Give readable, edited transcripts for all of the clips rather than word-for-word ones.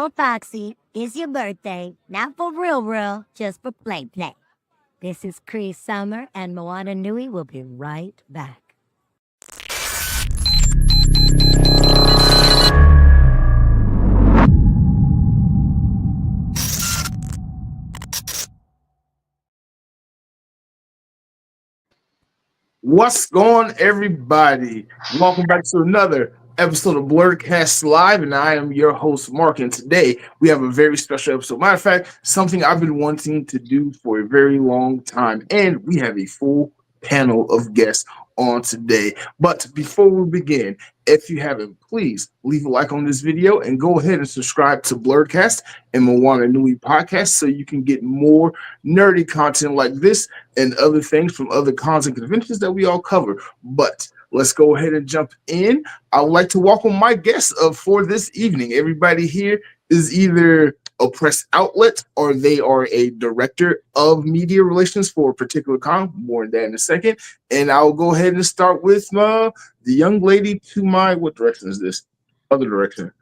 on Foxy, it's your birthday. Not for real, just for play. This is Chris Summer, and Moana Nui will be right back. What's going on, everybody? Welcome back to another episode of Blerdkast Live, and I am your host, Mark, and today we have a very special episode. Matter of fact, something I've been wanting to do for a very long time, and we have a full panel of guests on today. But before we begin, if you haven't, please leave a like on this video and go ahead and subscribe to Blerdkast and Moana Nui Podcast so you can get more nerdy content like this and other things from other cons and conventions that we all cover. But let's go ahead and jump in. I would like to welcome my guests for this evening. Everybody here is either a press outlet or they are a director of media relations for a particular con. More on that in a second. And I'll go ahead and start with the young lady to my, what direction is this? Other direction.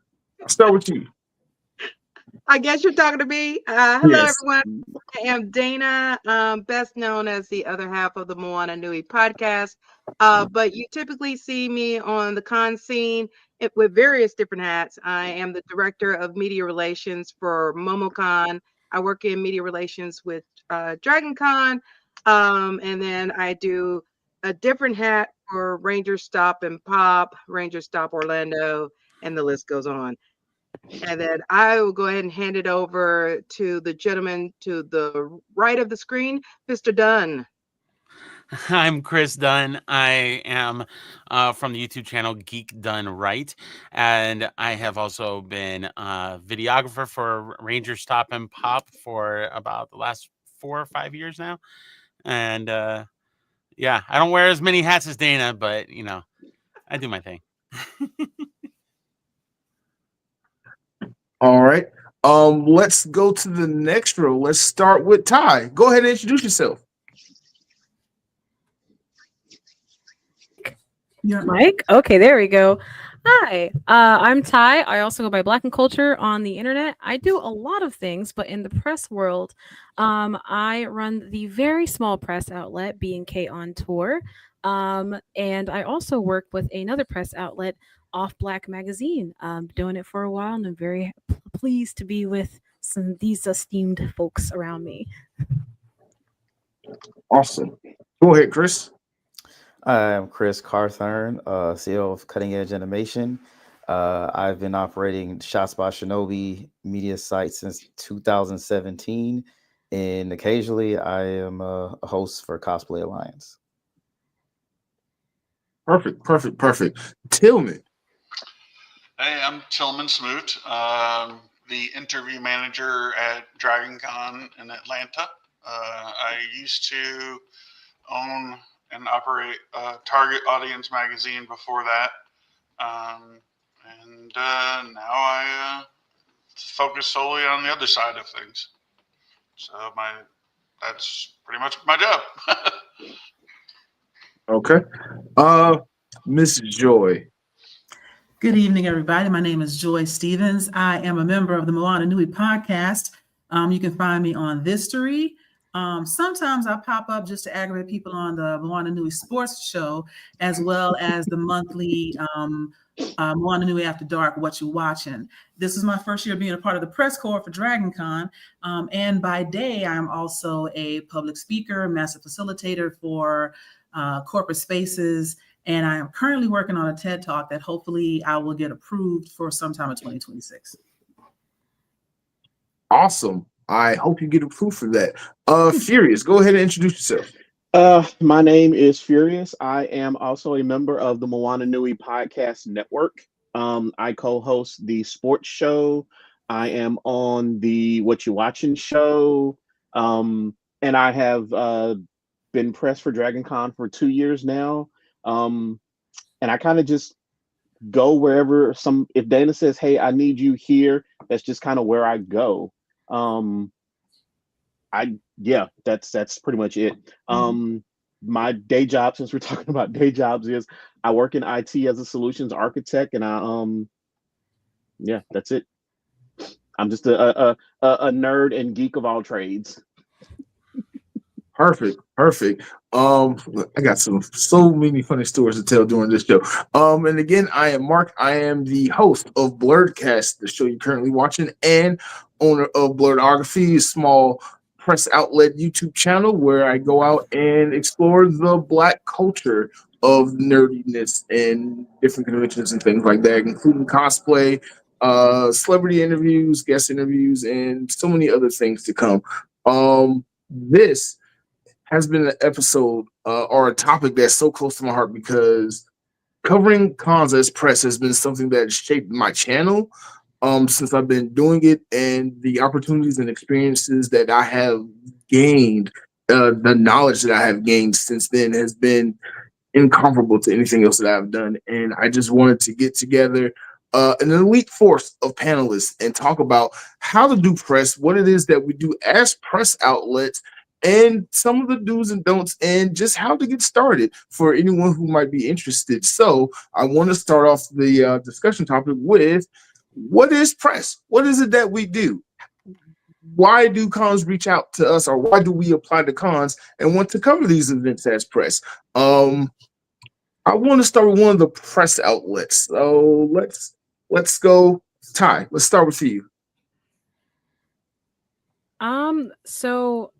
I'll start with you. I guess you're talking to me. Hello, Yes. everyone. I am Dana, best known as the other half of the Moana Nui Podcast. But you typically see me on the con scene with various different hats. I am the director of media relations for MomoCon. I work in media relations with DragonCon. And then I do a different hat for Ranger Stop and Pop, Ranger Stop Orlando, and the list goes on. And then I will go ahead and hand it over to the gentleman to the right of the screen, Mr. Dunn. I'm Chris Dunn. I am from the YouTube channel Geek, Dunn, Ryte, and I have also been a videographer for Ranger Stop and Pop for about the last 4 or 5 years now. And yeah, I don't wear as many hats as Dana, but you know, I do my thing. All right. Let's go to the next row. Let's start with Ty. Go ahead and introduce yourself. Mike? Okay, there we go. Hi, I'm Ty. I also go by Blaque N Culture on the internet. I do a lot of things, but in the press world, I run the very small press outlet, B&K on Tour. And I also work with another press outlet, Off Black Magazine. Doing it for a while, and I'm very pleased to be with some of these esteemed folks around me. Awesome. Go ahead, Chris. I'm Chris Carthern, CEO of Cutting Edge Animation. I've been operating Shots by Shinobi media site since 2017, and occasionally I am a host for Cosplay Alliance. Perfect. Tillman. Hey, I'm Tillman Smoot, the interview manager at DragonCon in Atlanta. I used to own and operate Target Audience magazine before that. And now I focus solely on the other side of things. So that's pretty much my job. Okay. Miss Joy. Good evening, everybody. My name is Joy Stevens. I am a member of the Moana Nui Podcast. You can find me on Vistery. Sometimes I pop up just to aggravate people on the Moana Nui Sports Show, as well as the monthly Moana Nui After Dark, What You Watching. This is my first year being a part of the press corps for DragonCon. And by day, I'm also a public speaker, master facilitator for corporate spaces. And I am currently working on a TED Talk that hopefully I will get approved for sometime in 2026. Awesome. I hope you get approved for that. Furious, go ahead and introduce yourself. My name is Furious. I am also a member of the Moana Nui Podcast Network. I co-host the sports show. I am on the What You Watching show. And I have been pressed for DragonCon for 2 years now. And I kind of just go wherever if Dana says, hey, I need you here, that's just kind of where I go. That's pretty much it. My day job, since we're talking about day jobs, is I work in IT as a solutions architect, and that's it. I'm just a nerd and geek of all trades. Perfect. I got so many funny stories to tell during this show. And again, I am Mark. I am the host of Blerdkast, the show you're currently watching, and owner of Blerdography, a small press outlet YouTube channel where I go out and explore the Black culture of nerdiness and different conventions and things like that, including cosplay, celebrity interviews, guest interviews, and so many other things to come. This has been an episode or a topic that's so close to my heart because covering cons as press has been something that shaped my channel since I've been doing it, and the opportunities and experiences that I have gained, the knowledge that I have gained since then has been incomparable to anything else that I've done. And I just wanted to get together an elite force of panelists and talk about how to do press, what it is that we do as press outlets, and some of the do's and don'ts, and just how to get started for anyone who might be interested. So I want to start off the discussion topic with, what is press? What is it that we do? Why do cons reach out to us, or why do we apply to cons and want to cover these events as press? I want to start with one of the press outlets. So let's go, Ty. Let's start with you. So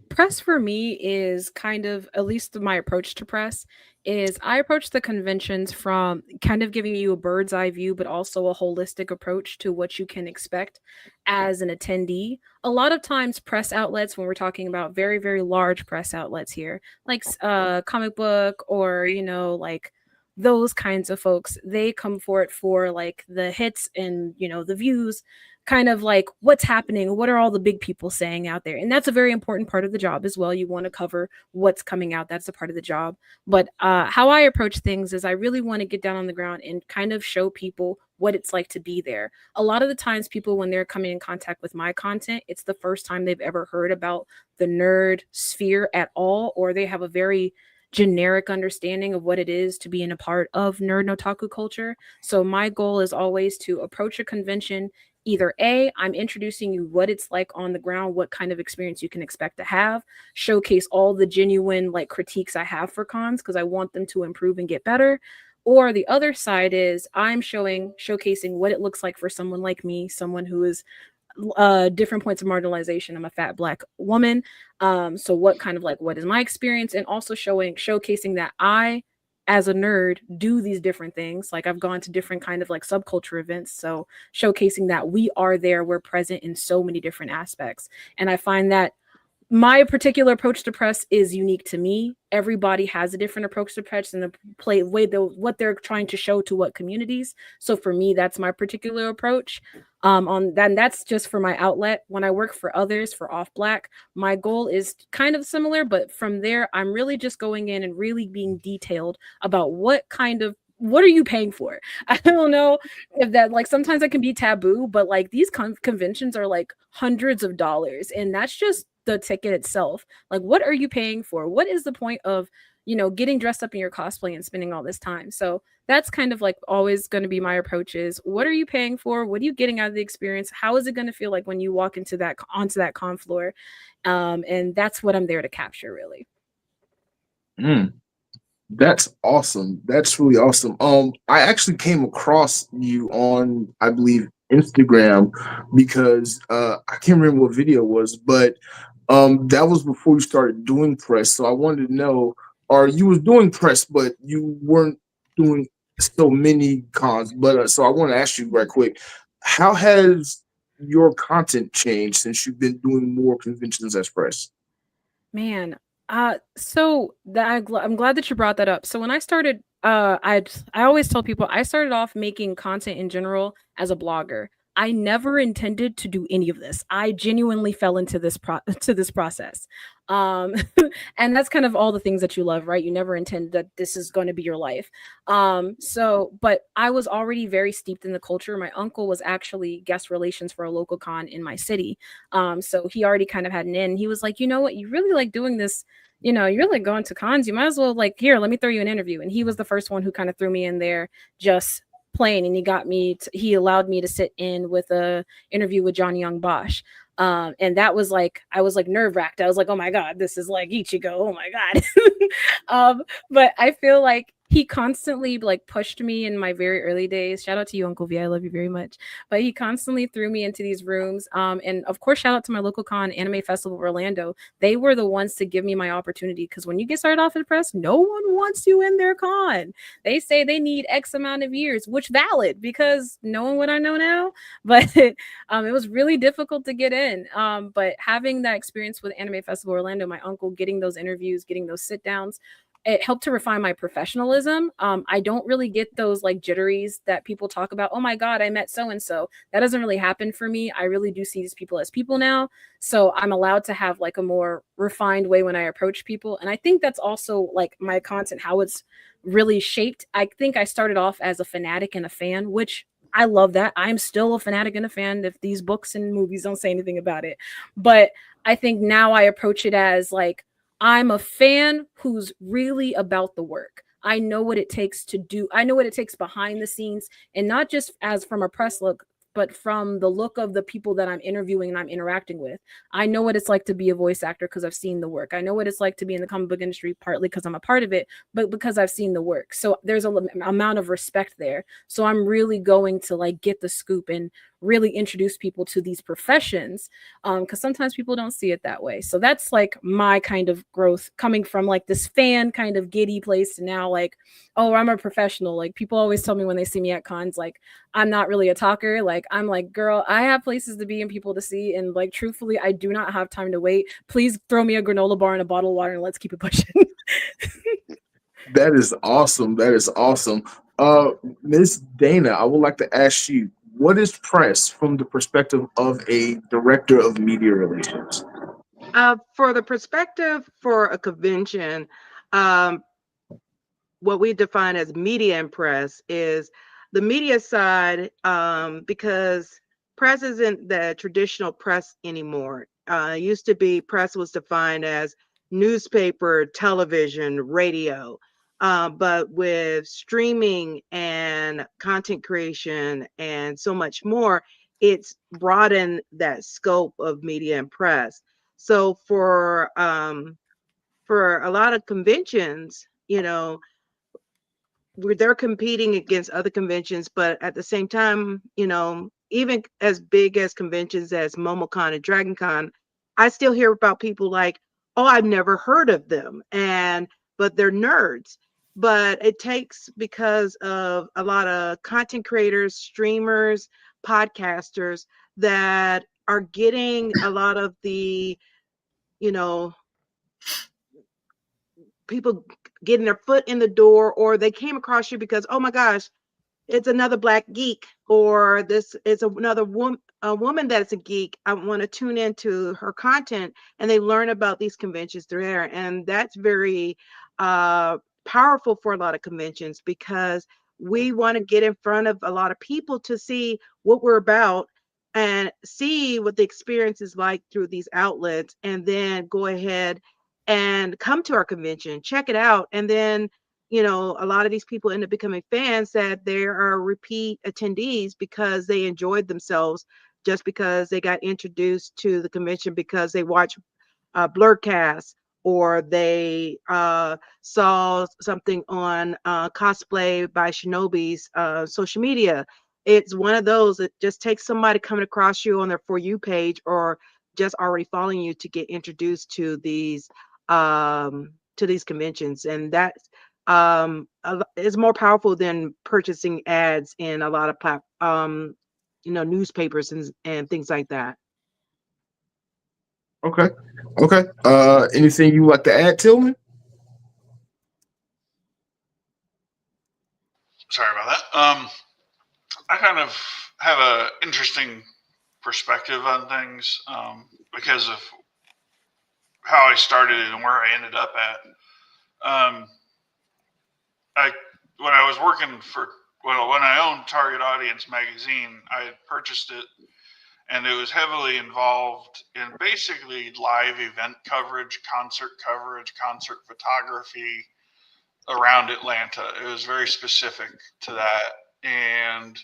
press for me is kind of, at least my approach to press is, I approach the conventions from kind of giving you a bird's eye view, but also a holistic approach to what you can expect as an attendee. A lot of times press outlets, when we're talking about very, very large press outlets here, like comic book or, like those kinds of folks, they come for it for like the hits and, the views, kind of like what's happening, what are all the big people saying out there. And that's a very important part of the job as well. You want to cover what's coming out. That's a part of the job. But how I approach things is I really want to get down on the ground and kind of show people what it's like to be there. A lot of the times people, when they're coming in contact with my content, it's the first time they've ever heard about the nerd sphere at all, or they have a very generic understanding of what it is to be in a part of nerd and otaku culture. So my goal is always to approach a convention. Either A, I'm introducing you what it's like on the ground, what kind of experience you can expect to have, showcase all the genuine like critiques I have for cons because I want them to improve and get better. Or the other side is I'm showcasing what it looks like for someone like me, someone who is different points of marginalization. I'm a fat Black woman. So what kind of like, what is my experience? And also showcasing that I, as a nerd, do these different things. Like I've gone to different kind of like subculture events. So showcasing that we are there, we're present in so many different aspects. And I find that my particular approach to press is unique to me. Everybody has a different approach to press and what they're trying to show to what communities. So for me, that's my particular approach. That's just for my outlet. When I work for others, for Off Black, my goal is kind of similar, but from there, I'm really just going in and really being detailed about what are you paying for? I don't know if that, like, sometimes that can be taboo, but like these conventions are like hundreds of dollars, and that's just the ticket itself. Like, what are you paying for? What is the point of, getting dressed up in your cosplay and spending all this time? So that's kind of like always going to be my approach is, what are you paying for? What are you getting out of the experience? How is it going to feel like when you walk onto that con floor? And that's what I'm there to capture, really. That's awesome. That's really awesome. I actually came across you on, I believe, Instagram because I can't remember what video it was, but that was before you started doing press. So I wanted to know, or you was doing press, but you weren't doing so many cons. But so I want to ask you right quick, how has your content changed since you've been doing more conventions as press? Man, I'm glad that you brought that up. So when I started, I always tell people I started off making content in general as a blogger. I never intended to do any of this. I genuinely fell into this process. And that's kind of all the things that you love, right? You never intend that this is going to be your life. But I was already very steeped in the culture. My uncle was actually guest relations for a local con in my city. So he already kind of had an in. He was like, you know what, you really like doing this. You're like going to cons. You might as well, like, here, let me throw you an interview. And he was the first one who kind of threw me in there, just plane, and he allowed me to sit in with a interview with John Young Bosch. And that was like, I was like nerve wracked. I was like, oh my God, this is like Ichigo. Oh my God. But I feel like he constantly like pushed me in my very early days. Shout out to you, Uncle V. I love you very much. But he constantly threw me into these rooms. And of course, shout out to my local con, Anime Festival of Orlando. They were the ones to give me my opportunity, because when you get started off in the press, no one wants you in their con. They say they need X amount of years, which valid, because knowing what I know now, but it was really difficult to get in. But having that experience with Anime Festival Orlando, my uncle, getting those interviews, getting those sit downs, it helped to refine my professionalism. I don't really get those like jitteries that people talk about. Oh my God, I met so-and-so. That doesn't really happen for me. I really do see these people as people now. So I'm allowed to have like a more refined way when I approach people. And I think that's also like my content, how it's really shaped. I think I started off as a fanatic and a fan, which I love that. I'm still a fanatic and a fan if these books and movies don't say anything about it. But I think now I approach it as like, I'm a fan who's really about the work. I know what it takes to do. I know what it takes behind the scenes, and not just as from a press look, but from the look of the people that I'm interviewing and I'm interacting with. I know what it's like to be a voice actor because I've seen the work. I know what it's like to be in the comic book industry, partly because I'm a part of it, but because I've seen the work. So there's an amount of respect there. So I'm really going to like get the scoop and really introduce people to these professions, because sometimes people don't see it that way. So that's like my kind of growth, coming from like this fan kind of giddy place to now like, oh, I'm a professional. Like people always tell me when they see me at cons, like I'm not really a talker. Like I'm like, girl, I have places to be and people to see, and like truthfully, I do not have time to wait. Please throw me a granola bar and a bottle of water and let's keep it pushing. That is awesome. That is awesome. Ms. Dana, I would like to ask you, what is press from the perspective of a director of media relations? For the perspective for a convention, what we define as media and press is the media side, because press isn't the traditional press anymore. It used to be press was defined as newspaper, television, radio. But with streaming and content creation and so much more, it's broadened that scope of media and press. So for a lot of conventions, they're competing against other conventions, but at the same time, even as big as conventions as MomoCon and DragonCon, I still hear about people like, oh, I've never heard of them, but they're nerds. But it takes, because of a lot of content creators, streamers, podcasters that are getting a lot of the, people getting their foot in the door, or they came across you because, oh my gosh, it's another Black geek, or this is another a woman that's a geek. I want to tune into her content, and they learn about these conventions through there. And that's very powerful for a lot of conventions, because we want to get in front of a lot of people to see what we're about and see what the experience is like through these outlets, and then go ahead and come to our convention, check it out. And then, a lot of these people end up becoming fans, that they are repeat attendees because they enjoyed themselves, just because they got introduced to the convention because they watched Blerdkast, or they saw something on Cosplay by Shinobi's social media. It's one of those that just takes somebody coming across you on their For You page, or just already following you, to get introduced to these conventions. And that is more powerful than purchasing ads in a lot of newspapers and things like that. Okay. Anything you like to add, Tillman? Sorry about that. I kind of have an interesting perspective on things because of how I started and where I ended up at. When I was working when I owned Target Audience magazine, I had purchased it, and it was heavily involved in basically live event coverage, concert photography around Atlanta. It was very specific to that. and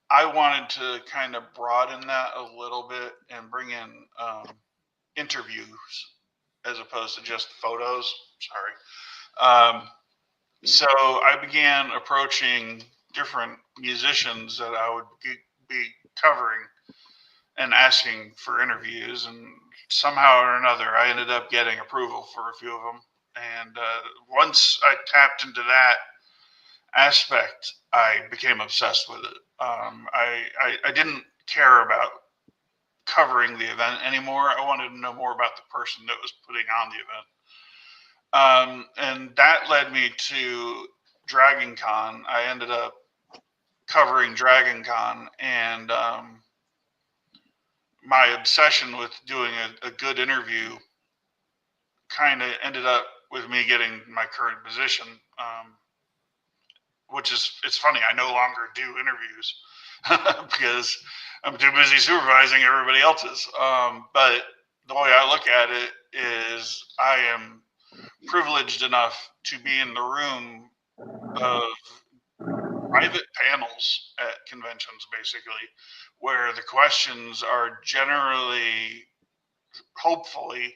I wanted to kind of broaden that a little bit and bring in interviews as opposed to just photos. Sorry. So I began approaching different musicians that I would be covering and asking for interviews, and somehow or another, I ended up getting approval for a few of them. And once I tapped into that aspect, I became obsessed with it. I didn't care about covering the event anymore. I wanted to know more about the person that was putting on the event. And that led me to DragonCon. I ended up covering DragonCon, and my obsession with doing a good interview kind of ended up with me getting my current position, which is, it's funny, I no longer do interviews because I'm too busy supervising everybody else's. But the way I look at it is I am privileged enough to be in the room of private panels at conventions, basically, where the questions are generally, hopefully,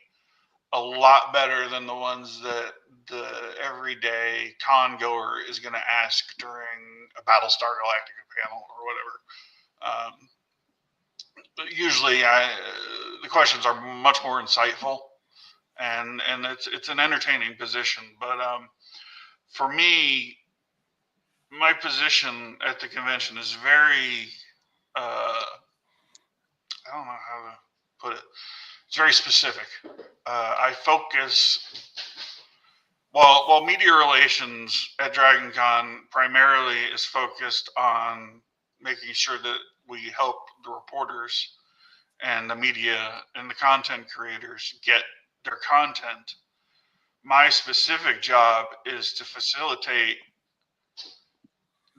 a lot better than the ones that the everyday con goer is going to ask during a Battlestar Galactica panel or whatever. But usually, the questions are much more insightful, and it's an entertaining position. But for me, my position at the convention is very, I don't know how to put it. It's very specific. I focus, while media relations at DragonCon primarily is focused on making sure that we help the reporters and the media and the content creators get their content. My specific job is to facilitate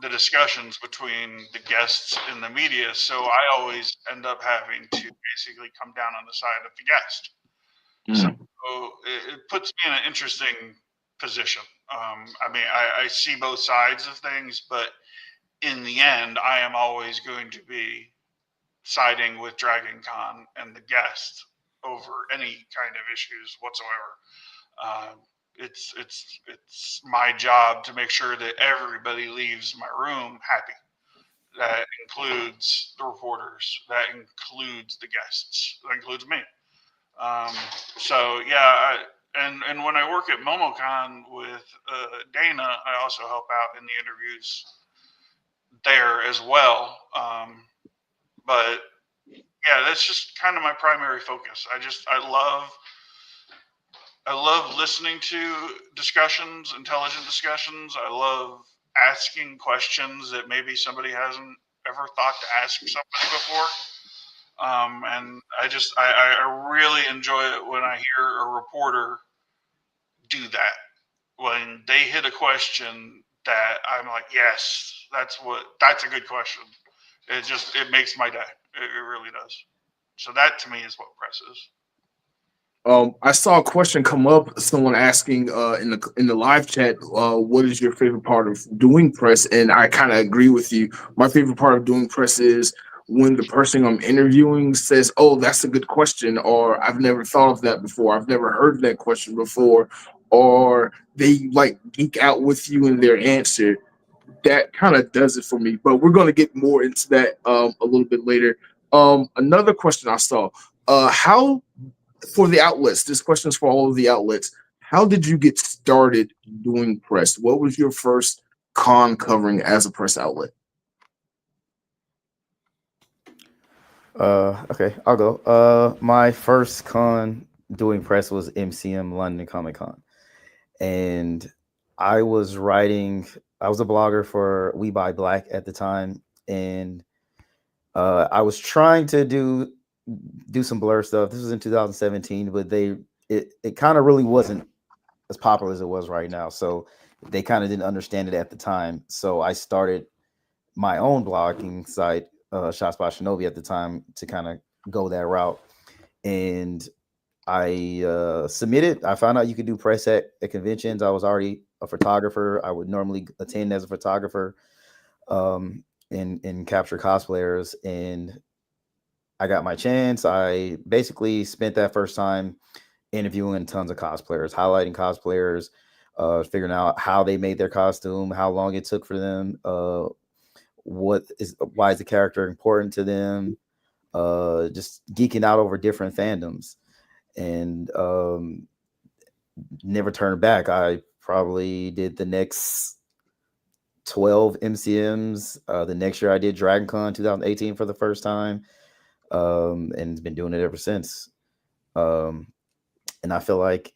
the discussions between the guests and the media. So I always end up having to basically come down on the side of the guest. So it puts me in an interesting position. I mean, I see both sides of things, but in the end, I am always going to be siding with DragonCon and the guest over any kind of issues whatsoever. It's my job to make sure that everybody leaves my room happy. That includes the reporters. That includes the guests. That includes me. So yeah, and when I work at MomoCon with Dana, I also help out in the interviews there as well. But yeah, that's just kind of my primary focus. I love listening to discussions, intelligent discussions. I love asking questions that maybe somebody hasn't ever thought to ask somebody before. And I really enjoy it when I hear a reporter do that. When they hit a question that I'm like, yes, that's a good question. It makes my day. It really does. So that to me is what press is. I saw a question come up. Someone asking in the live chat, what is your favorite part of doing press? And I kind of agree with you. My favorite part of doing press is when the person I'm interviewing says, "Oh, that's a good question," or "I've never thought of that before. I've never heard that question before," or they like geek out with you in their answer. That kind of does it for me. But we're going to get more into that a little bit later. Another question I saw: how for the outlets, this question is for all of the outlets. How did you get started doing press? What was your first con covering as a press outlet? Okay, I'll go. My first con doing press was MCM London Comic Con. And I was a blogger for We Buy Black at the time. And I was trying to do some Blur stuff. This was in 2017, but it kind of really wasn't as popular as it was right now. So they kind of didn't understand it at the time. So I started my own blogging site, Shots by Shinobi at the time, to kind of go that route. And I submitted. I found out you could do press at conventions. I was already a photographer. I would normally attend as a photographer. in capture cosplayers, and I got my chance. I basically spent that first time interviewing tons of cosplayers, highlighting cosplayers, figuring out how they made their costume, how long it took for them, why is the character important to them, just geeking out over different fandoms, and never turned back. I probably did the next 12 MCMs. The next year I did DragonCon 2018 for the first time, and been doing it ever since. And I feel like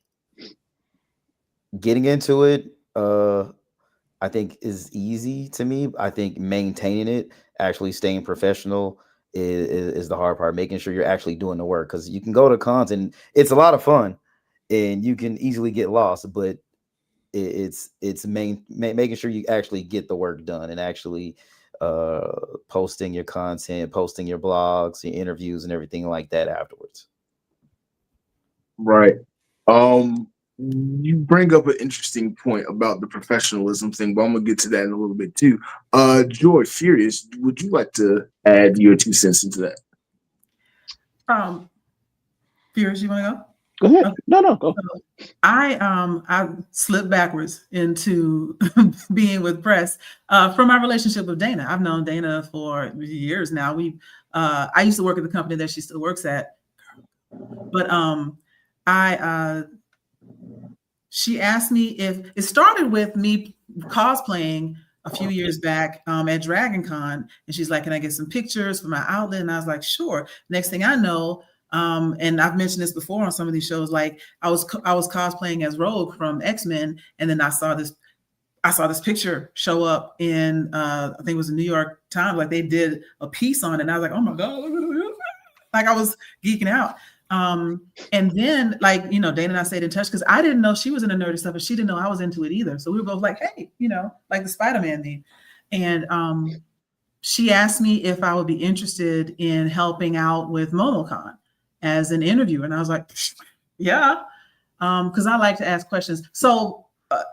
getting into it, I think is easy to me. I think maintaining it, actually staying professional is the hard part, making sure you're actually doing the work, because you can go to cons and it's a lot of fun and you can easily get lost, but it's making sure you actually get the work done and actually posting your content, posting your blogs, your interviews and everything like that afterwards. Right. You bring up an interesting point about the professionalism thing, but I'm gonna get to that in a little bit too. Joy, Furious, would you like to add your 2 cents into that? Furious, you want to go? Go ahead. Okay. No, go. I slipped backwards into being with press from my relationship with Dana. I've known Dana for years now. I used to work at the company that she still works at, but she asked me if it started with me cosplaying a few years back at DragonCon, and she's like, "Can I get some pictures for my outlet?" And I was like, "Sure." Next thing I know, and I've mentioned this before on some of these shows, like I was cosplaying as Rogue from X-Men, and then I saw this picture show up in I think it was the New York Times, like they did a piece on it, and I was like, "Oh my God," like I was geeking out. And then, like, you know, Dana and I stayed in touch because I didn't know she was into nerdy stuff, and she didn't know I was into it either. So we were both like, "Hey, you know, like the Spider-Man thing." And she asked me if I would be interested in helping out with MomoCon as an interviewer. And I was like, "Yeah," because I like to ask questions. So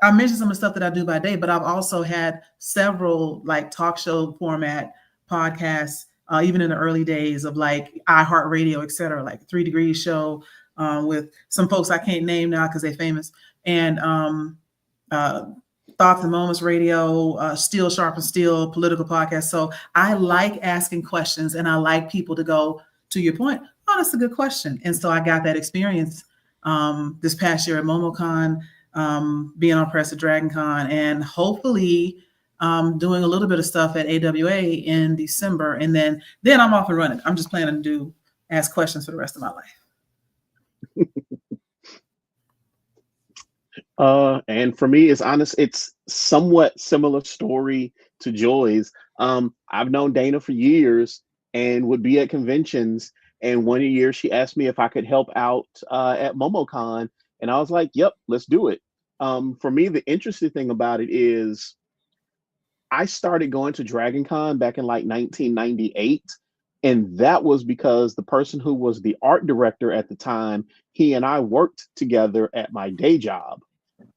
I mentioned some of the stuff that I do by day, but I've also had several like talk show format podcasts, even in the early days of like iHeartRadio, et cetera, like 3 Degrees show with some folks I can't name now because they're famous, and Thoughts and Moments Radio, Steel Sharp and Steel political podcast. So I like asking questions, and I like people to go, to your point, "Oh, that's a good question." And so I got that experience this past year at MomoCon, being on press at DragonCon, and hopefully doing a little bit of stuff at AWA in December, and then I'm off and running. I'm just planning to ask questions for the rest of my life. And for me, it's somewhat similar story to Joy's. I've known Dana for years and would be at conventions. And one year she asked me if I could help out at MomoCon, and I was like, "Yep, let's do it." For me, the interesting thing about it is I started going to DragonCon back in like 1998. And that was because the person who was the art director at the time, he and I worked together at my day job.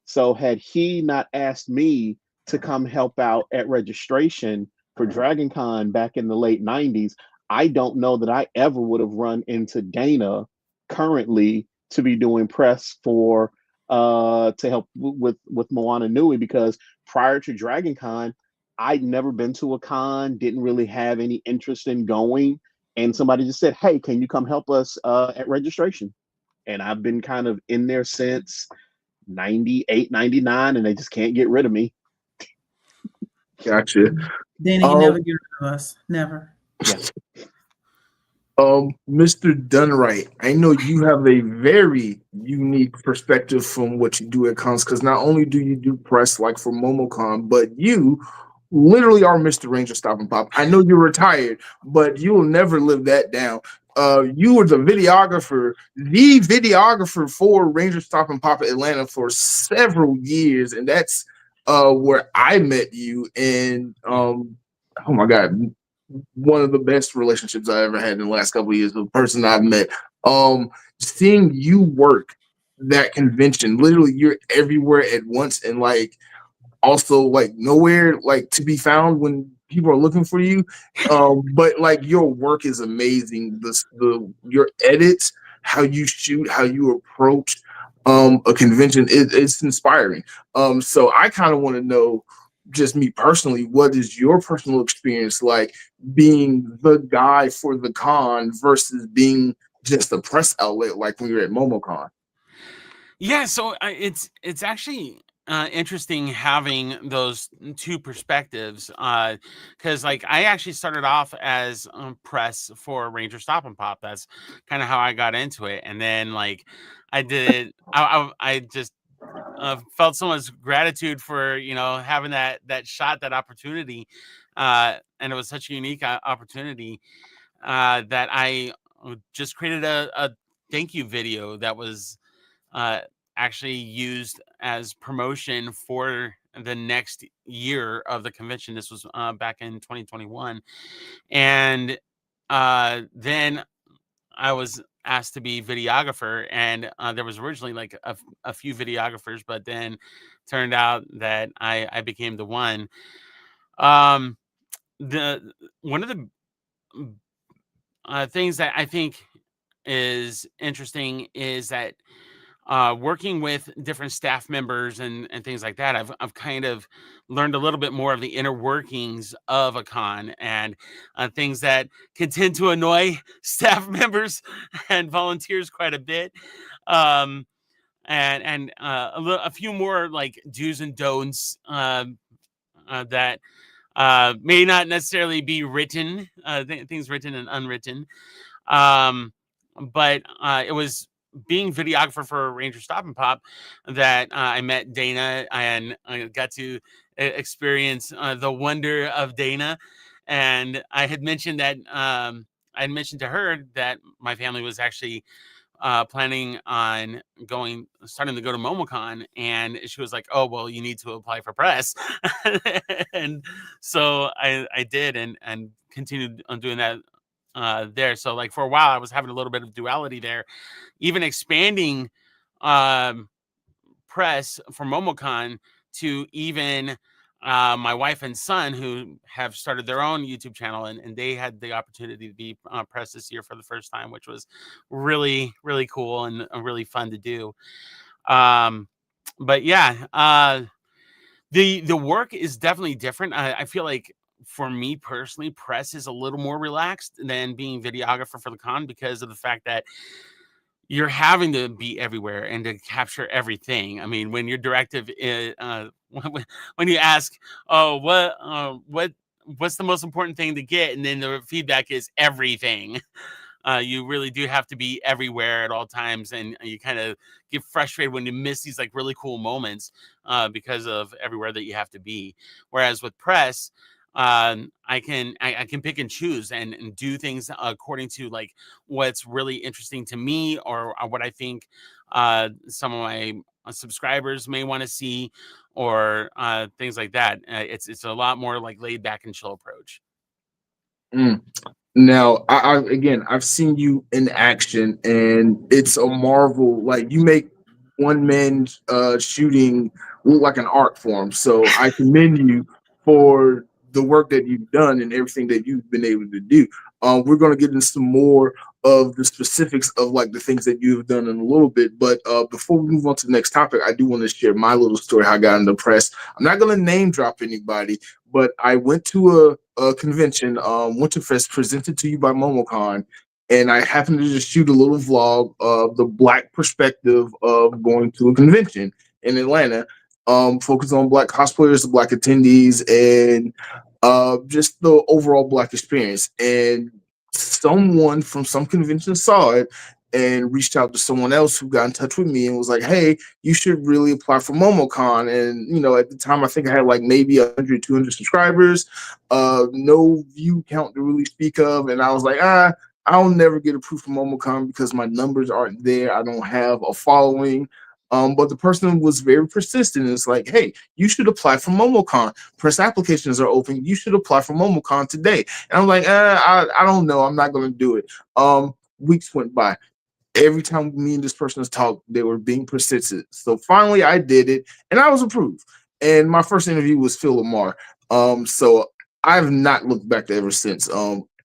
So had he not asked me to come help out at registration for DragonCon back in the late 90s, I don't know that I ever would have run into Dana currently to be doing press for to help with Moana Nui, because prior to DragonCon, I'd never been to a con, didn't really have any interest in going. And somebody just said, "Hey, can you come help us at registration?" And I've been kind of in there since 98, 99, and they just can't get rid of me. Gotcha. Danny, you never get rid of us. Never. Yeah. Mr. Dunn, I know you have a very unique perspective from what you do at cons, because not only do you do press like for MomoCon, but you literally are Mr. Ranger Stop and Pop. I know you're retired, but you will never live that down. You were the videographer for Ranger Stop and Pop Atlanta for several years, and that's where I met you. And oh my God, one of the best relationships I ever had in the last couple of years. The person I've met, seeing you work that convention, literally you're everywhere at once, and like also like nowhere like to be found when people are looking for you. But like your work is amazing. Your edits, how you shoot, how you approach a convention, it's inspiring. So I kind of want to know, just me personally, what is your personal experience like being the guy for the con versus being just a press outlet like when you're at MomoCon? Yeah, so it's actually interesting having those two perspectives, because like I actually started off as press for Ranger Stop and Pop. That's kind of how I got into it, and then like I did, I just felt so much gratitude for having that shot, that opportunity, and it was such a unique opportunity that I just created a thank you video that was actually used as promotion for the next year of the convention. This was back in 2021, and then I was asked to be videographer, and there was originally like a few videographers, but then turned out that I became the one. Um, the One of the things that I think is interesting is that working with different staff members and things like that, I've kind of learned a little bit more of the inner workings of a con, and things that can tend to annoy staff members and volunteers quite a bit. Um, and a few more like do's and don'ts that may not necessarily be written, things written and unwritten. But it was being videographer for Ranger Stop and Pop that I met Dana, and I got to experience the wonder of Dana. And I had mentioned that I had mentioned to her that my family was actually planning on starting to go to MomoCon, and she was like, "Oh, well, you need to apply for press." And so I did, and continued on doing that there. So like for a while I was having a little bit of duality there, even expanding press for MomoCon to even my wife and son, who have started their own YouTube channel, and they had the opportunity to be press this year for the first time, which was really, really cool and really fun to do. But yeah, the work is definitely different. I feel like for me personally, press is a little more relaxed than being videographer for the con, because of the fact that you're having to be everywhere and to capture everything. I mean, when your directive is, when you ask, "Oh, what's the most important thing to get?" and then the feedback is everything. You really do have to be everywhere at all times, and you kind of get frustrated when you miss these like really cool moments because of everywhere that you have to be. Whereas with press, I can pick and choose and do things according to like what's really interesting to me, or what I think some of my subscribers may want to see, or things like that. It's a lot more like laid back and chill approach. Now, I've seen you in action, and it's a marvel. Like, you make one man shooting look like an art form. So I commend you for the work that you've done and everything that you've been able to do. We're going to get into some more of the specifics of like the things that you've done in a little bit. But before we move on to the next topic, I do want to share my little story, how I got into press. I'm not going to name drop anybody, but I went to a convention, Winterfest, presented to you by MomoCon, and I happened to just shoot a little vlog of the Black perspective of going to a convention in Atlanta, focused on Black cosplayers, the Black attendees, and just the overall Black experience. And someone from some convention saw it and reached out to someone else who got in touch with me and was like, "Hey, you should really apply for MomoCon." And, at the time, I think I had like maybe 100, 200 subscribers, no view count to really speak of. And I was like, I'll never get approved for MomoCon because my numbers aren't there. I don't have a following. But the person was very persistent. It's like, "Hey, you should apply for MomoCon. Press applications are open. You should apply for MomoCon today." And I'm like, I don't know. I'm not going to do it. Weeks went by. Every time me and this person talked, they were being persistent. So finally I did it, and I was approved. And my first interview was Phil Lamar. So I've not looked back ever since.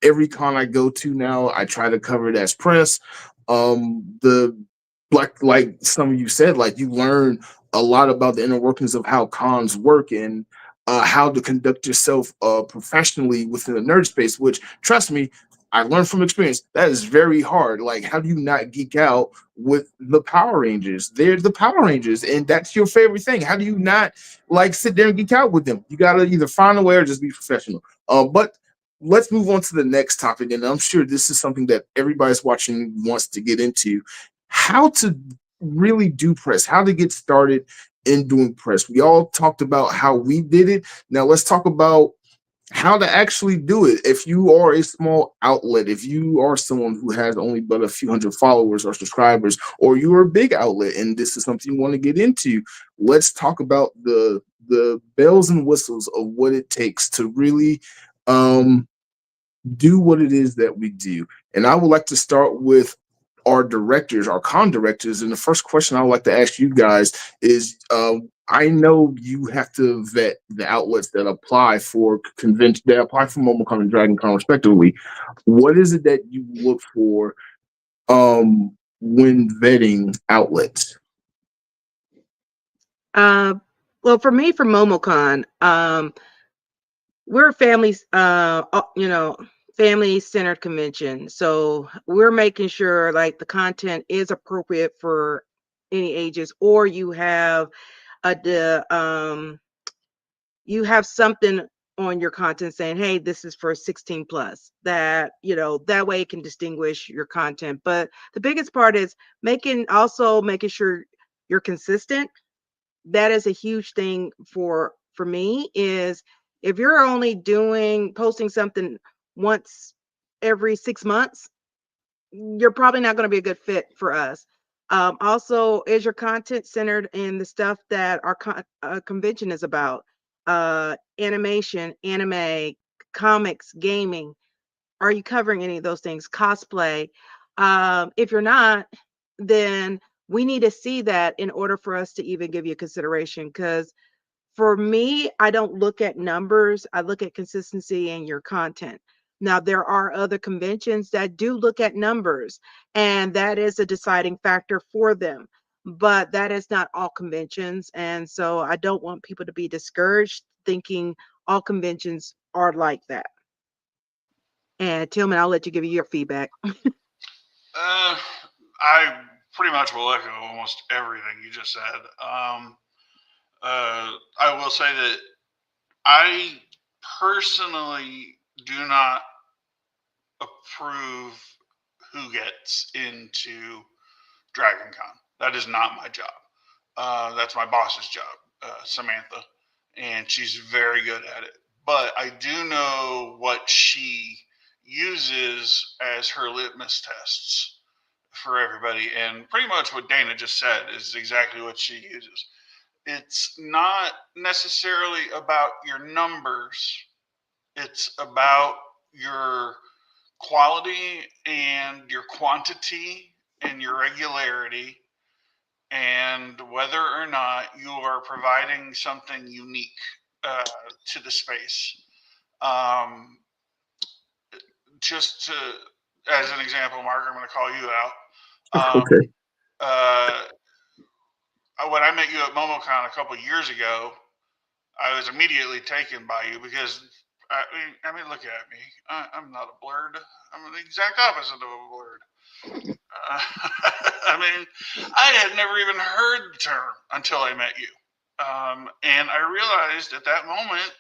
Every con I go to now, I try to cover it as press. The like some of you said, like you learn a lot about the inner workings of how cons work and how to conduct yourself professionally within the nerd space. Which, trust me, I learned from experience. That is very hard. Like, how do you not geek out with the Power Rangers? They're the Power Rangers, and that's your favorite thing. How do you not like sit there and geek out with them? You gotta either find a way or just be professional. But let's move on to the next topic, and I'm sure this is something that everybody's watching wants to get into: how to really do press, how to get started in doing press. We all talked about how we did it. Now let's talk about how to actually do it. If you are a small outlet, if you are someone who has only but a few hundred followers or subscribers, or you're a big outlet and this is something you want to get into, let's talk about the bells and whistles of what it takes to really do what it is that we do. And I would like to start with our directors, our con directors. And the first question I would like to ask you guys is, I know you have to vet the outlets that apply for convention, that apply for MomoCon and DragonCon respectively. What is it that you look for when vetting outlets? Well, for me, for MomoCon, we're a family-centered convention. So we're making sure like the content is appropriate for any ages, or you have you have something on your content saying, hey, this is for 16 plus, that, that way it can distinguish your content. But the biggest part is making sure you're consistent. That is a huge thing for me, is if you're only posting something once every 6 months, you're probably not going to be a good fit for us. Also, is your content centered in the stuff that our convention is about? Animation, anime, comics, gaming. Are you covering any of those things? Cosplay. If you're not, then we need to see that in order for us to even give you consideration. Because for me, I don't look at numbers. I look at consistency in your content. Now, there are other conventions that do look at numbers, and that is a deciding factor for them. But that is not all conventions. And so I don't want people to be discouraged thinking all conventions are like that. And Tillman, I'll let you give you your feedback. I pretty much will echo almost everything you just said. I will say that I personally do not approve who gets into DragonCon. That is not my job. That's my boss's job, Samantha, and she's very good at it. But I do know what she uses as her litmus tests for everybody, and pretty much what Dana just said is exactly what she uses. It's not necessarily about your numbers. It's about your quality and your quantity and your regularity, and whether or not you are providing something unique to the space. Just to, as an example, Mark, I'm going to call you out. Okay. When I met you at MomoCon a couple years ago, I was immediately taken by you because, I mean, look at me. I'm not a blerd. I'm the exact opposite of a blerd. I mean, I had never even heard the term until I met you. And I realized at that moment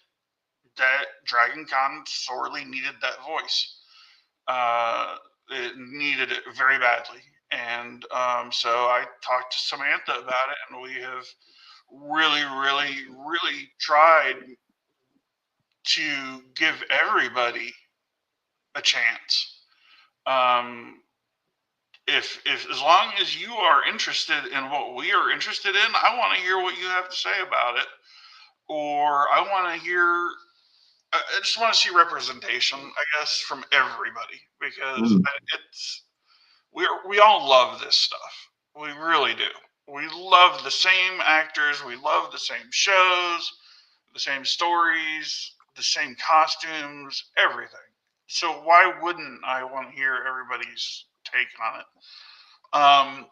that DragonCon sorely needed that voice. It needed it very badly. And so I talked to Samantha about it, and we have really, really, really tried to give everybody a chance. If as long as you are interested in what we are interested in, I want to hear what you have to say about it, or I want to hear. I just want to see representation, I guess, from everybody, because it's we all love this stuff. We really do. We love the same actors. We love the same shows, the same stories. the same costumes, everything. So why wouldn't I want to hear everybody's take on it?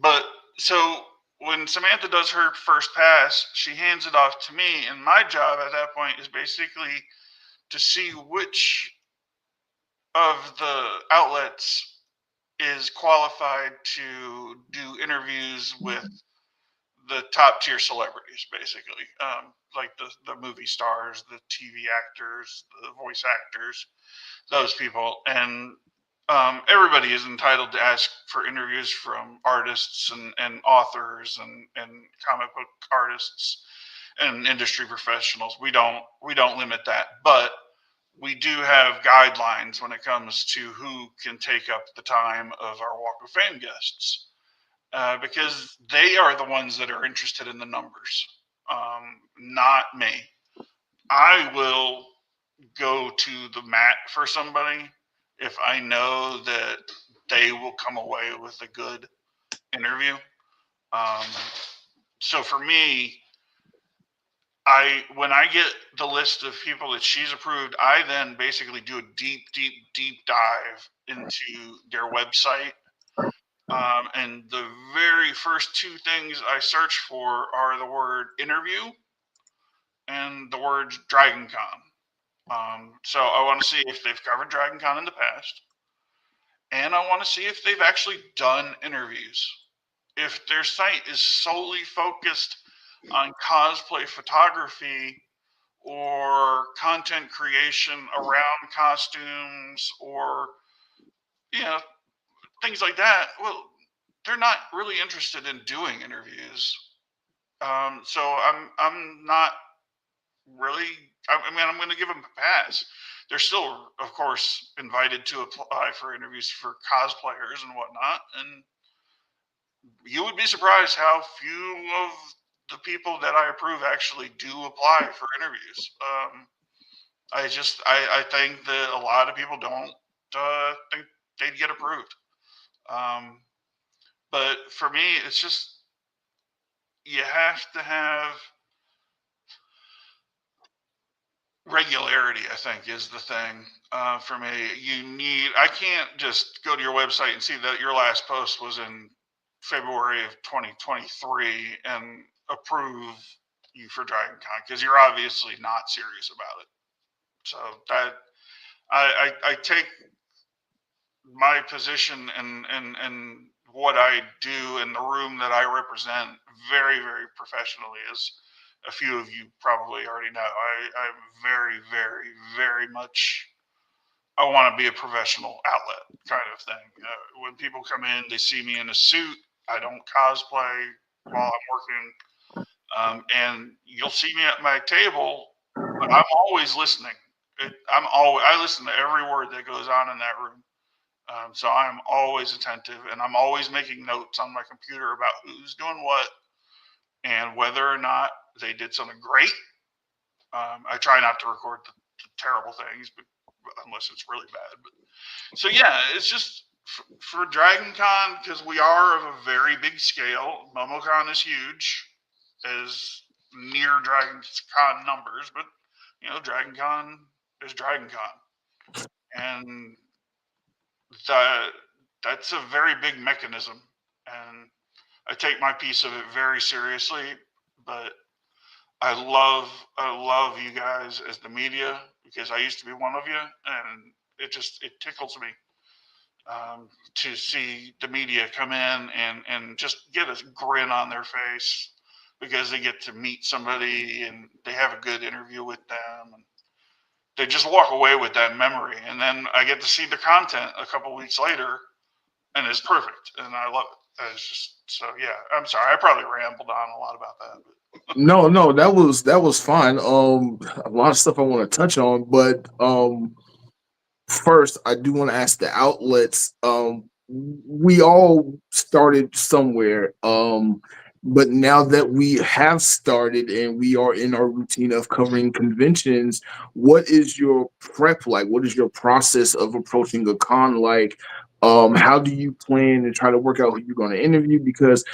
But so when Samantha does her first pass, she hands it off to me, and my job at that point is basically to see which of the outlets is qualified to do interviews with the top tier celebrities, basically, like the movie stars, the TV actors, the voice actors, those people. And everybody is entitled to ask for interviews from artists and authors and comic book artists and industry professionals. We don't limit that, but we do have guidelines when it comes to who can take up the time of our Walk of Fame guests, because they are the ones that are interested in the numbers, not me. I will go to the mat for somebody if I know that they will come away with a good interview. So for me, when I get the list of people that she's approved, I then basically do a deep dive into their website. And the very first two things I search for are the word interview and the word DragonCon. So I want to see if they've covered DragonCon in the past, and I want to see if they've actually done interviews. If their site is solely focused on cosplay photography or content creation around costumes or things like that, well, they're not really interested in doing interviews. So I'm not really. I mean, I'm going to give them a pass. They're still, of course, invited to apply for interviews for cosplayers and whatnot. And you would be surprised how few of the people that I approve actually do apply for interviews. I think that a lot of people don't think they'd get approved. But for me, it's just, you have to have regularity, I think, is the thing. For me, I can't just go to your website and see that your last post was in February of 2023 and approve you for DragonCon, because you're obviously not serious about it. So that I take my position and what I do in the room that I represent very, very professionally. As a few of you probably already know, I'm very, very, very much, I want to be a professional outlet kind of thing. When people come in, they see me in a suit. I don't cosplay while I'm working. And you'll see me at my table, but I'm always listening. I listen to every word that goes on in that room. So I'm always attentive, and I'm always making notes on my computer about who's doing what and whether or not they did something great. I try not to record the terrible things, but unless it's really bad. But so yeah, it's just for DragonCon, because we are of a very big scale. MomoCon is huge, as near DragonCon numbers, but DragonCon is DragonCon, and that's a very big mechanism, and I take my piece of it very seriously. But I love you guys as the media, because I used to be one of you, and it tickles me to see the media come in and just get a grin on their face because they get to meet somebody and they have a good interview with them, and they just walk away with that memory. And then I get to see the content a couple weeks later, and it's perfect, and I love it. It's just, so yeah. I'm sorry, I probably rambled on a lot about that. But. No, that was fine. A lot of stuff I want to touch on, but first I do want to ask the outlets. We all started somewhere. But now that we have started and we are in our routine of covering conventions, what is your prep like? What is your process of approaching a con like? How do you plan and try to work out who you're going to interview? Because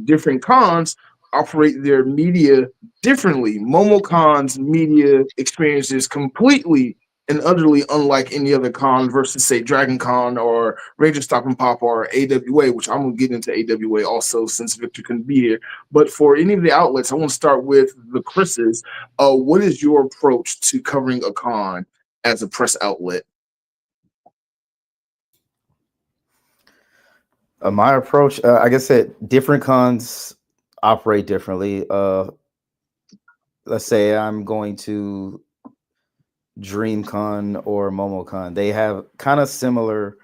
different cons operate their media differently. MomoCon's media experience is completely and utterly unlike any other con versus, say, DragonCon or Ranger Stop and Pop or AWA, which I'm going to get into AWA also since Victor couldn't be here. But for any of the outlets, I want to start with the Chris's. What is your approach to covering a con as a press outlet? My approach, like I said, different cons operate differently. Let's say I'm going to DreamCon or MomoCon. They have kind of similar.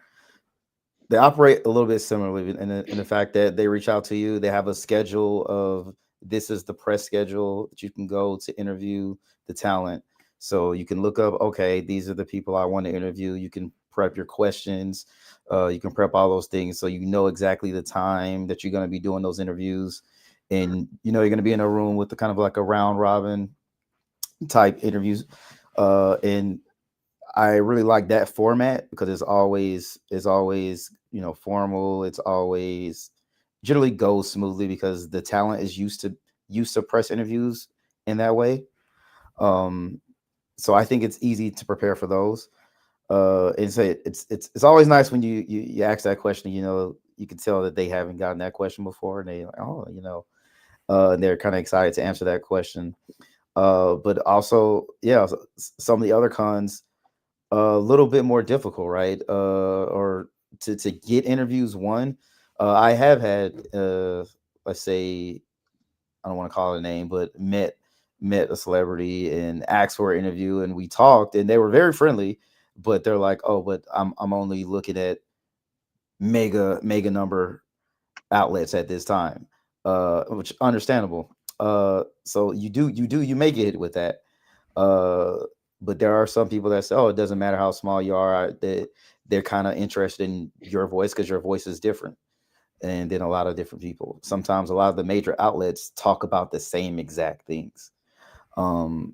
They operate a little bit similarly in the fact that they reach out to you. They have a schedule of, this is the press schedule that you can go to interview the talent. So you can look up, okay, these are the people I want to interview. You can prep your questions. You can prep all those things so you know exactly the time that you're going to be doing those interviews. And you know you're going to be in a room with the kind of like a round robin type interviews. And I really like that format because it's always formal. It's always generally goes smoothly because the talent is used to press interviews in that way. So I think it's easy to prepare for those. And say it's always nice when you ask that question. You can tell that they haven't gotten that question before, and they and they're kind of excited to answer that question. But also, some of the other cons a little bit more difficult, right? Or to get interviews. I have had let's say, I don't want to call it a name, but met a celebrity and asked for an interview, and we talked, and they were very friendly. But they're like, oh, but I'm only looking at mega number outlets at this time, which understandable. So you may get hit with that. But there are some people that say, oh, it doesn't matter how small you are. They're kind of interested in your voice because your voice is different. And then a lot of different people. Sometimes a lot of the major outlets talk about the same exact things.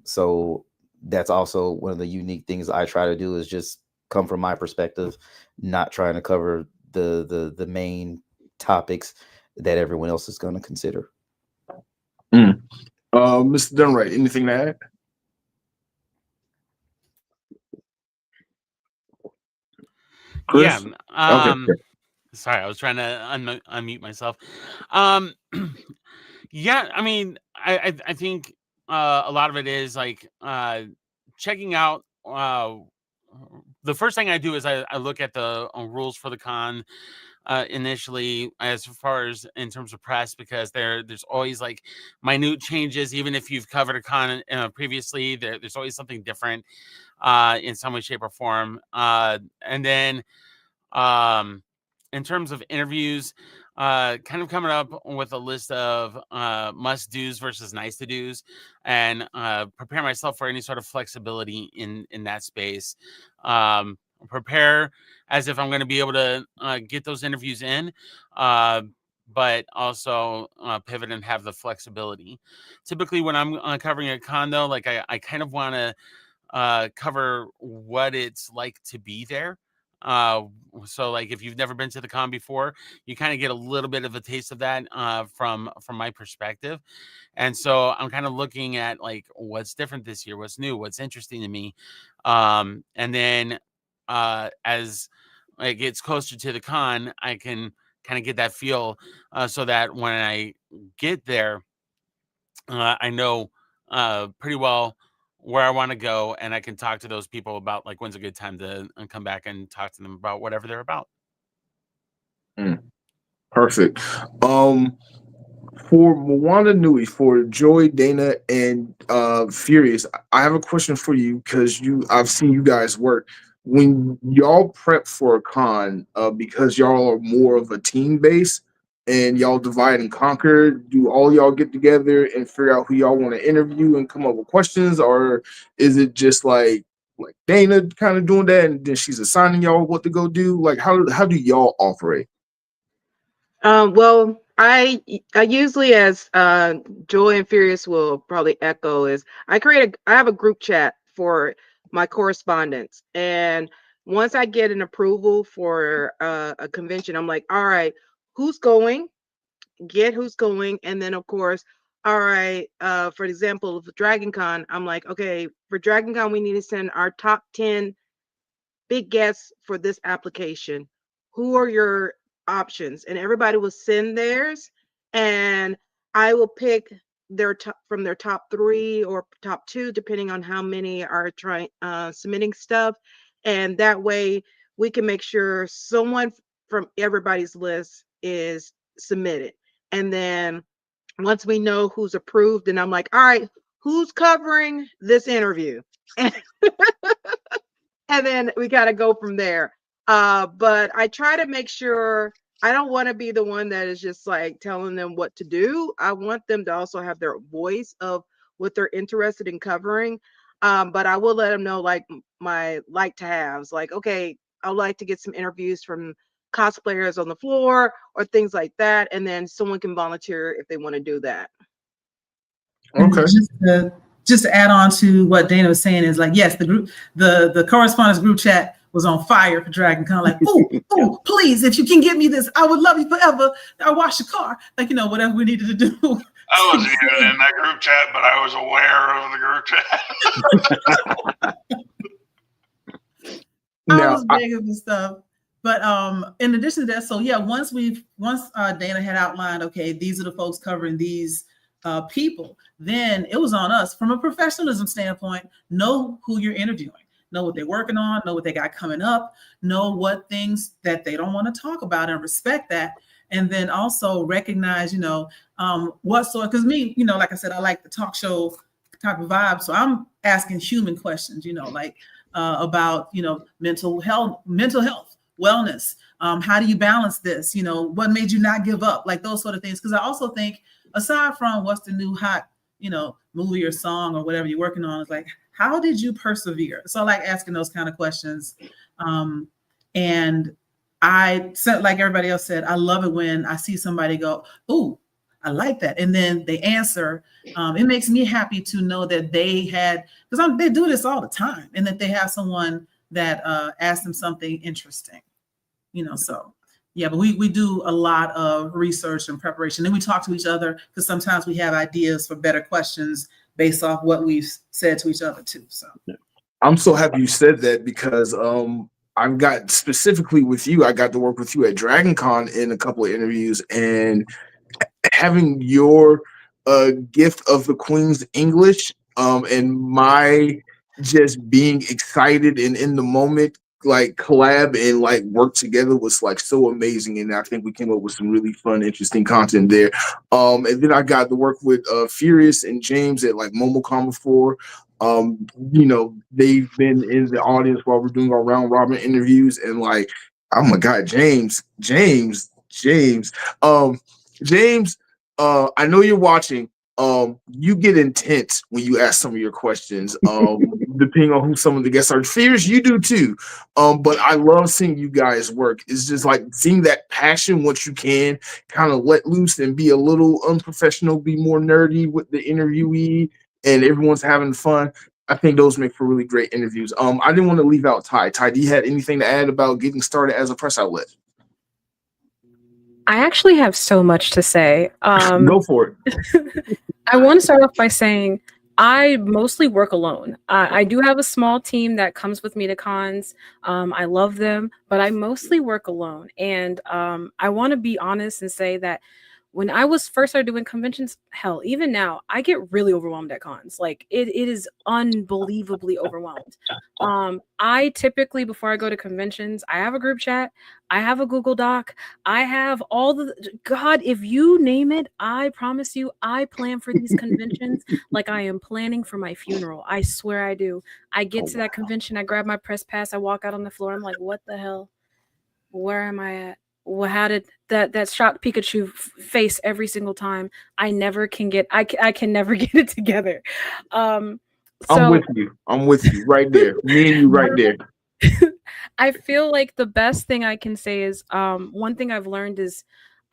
So that's also one of the unique things I try to do is just come from my perspective, not trying to cover the main topics that everyone else is going to consider. Mr. Dunn, anything to add? Chris? Yeah. Okay. Sorry, I was trying to unmute myself. Yeah, I mean, I think a lot of it is like checking out. The first thing I do is I look at the rules for the con initially, as far as in terms of press, because there's always like minute changes. Even if you've covered a con previously, there's always something different in some way, shape, or form. And then in terms of interviews, kind of coming up with a list of must do's versus nice to do's, and prepare myself for any sort of flexibility in that space. Prepare as if I'm going to be able to get those interviews in, but also pivot and have the flexibility. Typically, when I'm covering a con, though, like I kind of want to cover what it's like to be there. So like if you've never been to the con before, you kind of get a little bit of a taste of that from my perspective. And so I'm kind of looking at like what's different this year, what's new, what's interesting to me. And then as it gets closer to the con, I can kind of get that feel so that when I get there, I know pretty well where I want to go, and I can talk to those people about like when's a good time to come back and talk to them about whatever they're about. Perfect. For Moana Nui, for Joy, Dana, and Furious, I have a question for you because I've seen you guys work. When y'all prep for a con, because y'all are more of a team base and y'all divide and conquer, do all y'all get together and figure out who y'all want to interview and come up with questions, or is it just like Dana kind of doing that and then she's assigning y'all what to go do? Like how do y'all operate? Well, I usually, as Joy and Furious will probably echo, is I have a group chat for my correspondence, and once I get an approval for a convention, I'm like, all right, who's going? Get who's going, and then of course all right, for example, for DragonCon, I'm like, okay, for DragonCon, we need to send our top 10 big guests for this application. Who are your options? And everybody will send theirs, and I will pick their top from their top 3 or top 2, depending on how many are trying submitting stuff. And that way we can make sure someone from everybody's list is submitted. And then once we know who's approved, and I'm like, all right, who's covering this interview? And then we got to go from there. But I try to make sure I don't want to be the one that is just like telling them what to do. I want them to also have their voice of what they're interested in covering. But I will let them know like my like to haves, like, okay, I'd like to get some interviews from cosplayers on the floor or things like that. And then someone can volunteer if they want to do that. Okay. Just to add on to what Dana was saying is like, yes, the group, the correspondence group chat was on fire for DragonCon. Like, oh, please, if you can get me this, I would love you forever. I'll wash your car. Like, whatever we needed to do. I wasn't even in that group chat, but I was aware of the group chat. I was big of the stuff. But in addition to that, so yeah, once Dana had outlined, okay, these are the folks covering these people, then it was on us from a professionalism standpoint, know who you're interviewing, know what they're working on, know what they got coming up, know what things that they don't want to talk about and respect that. And then also recognize, what sort, because me, like I said, I like the talk show type of vibe. So I'm asking human questions, like about, mental health, wellness. How do you balance this? What made you not give up? Like those sort of things. Because I also think, aside from what's the new hot, movie or song or whatever you're working on, is like, how did you persevere? So I like asking those kind of questions. And I said, like everybody else said, I love it when I see somebody go, "Ooh, I like that," and then they answer. It makes me happy to know that they had, because they do this all the time, and that they have someone that asked them something interesting. So yeah, but we do a lot of research and preparation. Then we talk to each other because sometimes we have ideas for better questions based off what we've said to each other too. So I'm so happy you said that because I've got specifically with you, I got to work with you at DragonCon in a couple of interviews, and having your gift of the Queen's English and my just being excited and in the moment, like collab and like work together was like so amazing. And I think we came up with some really fun, interesting content there. And then I got to work with Furious and James at like MomoCon before. They've been in the audience while we're doing our round robin interviews, and like, oh my God, James, I know you're watching. You get intense when you ask some of your questions, depending on who some of the guests are. Fears, you do too. But I love seeing you guys work. It's just like seeing that passion once you can kind of let loose and be a little unprofessional, be more nerdy with the interviewee, and everyone's having fun. I think those make for really great interviews. I didn't want to leave out Ty. Ty, do you have anything to add about getting started as a press outlet? I actually have so much to say. Go for it. I want to start off by saying I mostly work alone. I do have a small team that comes with me to cons. I love them, but I mostly work alone. And I want to be honest and say that when I was first started doing conventions, hell, even now, I get really overwhelmed at cons. Like it is unbelievably overwhelmed. I typically, before I go to conventions, I have a group chat, I have a Google Doc, I have all the, God, if you name it, I promise you, I plan for these conventions like I am planning for my funeral. I swear I do. I get to that convention, I grab my press pass, I walk out on the floor, I'm like, what the hell? Where am I at? Well, how did that shocked Pikachu face every single time? I never can get, I can never get it together. I'm with you right there. Me and you right there. I feel like the best thing I can say is one thing I've learned is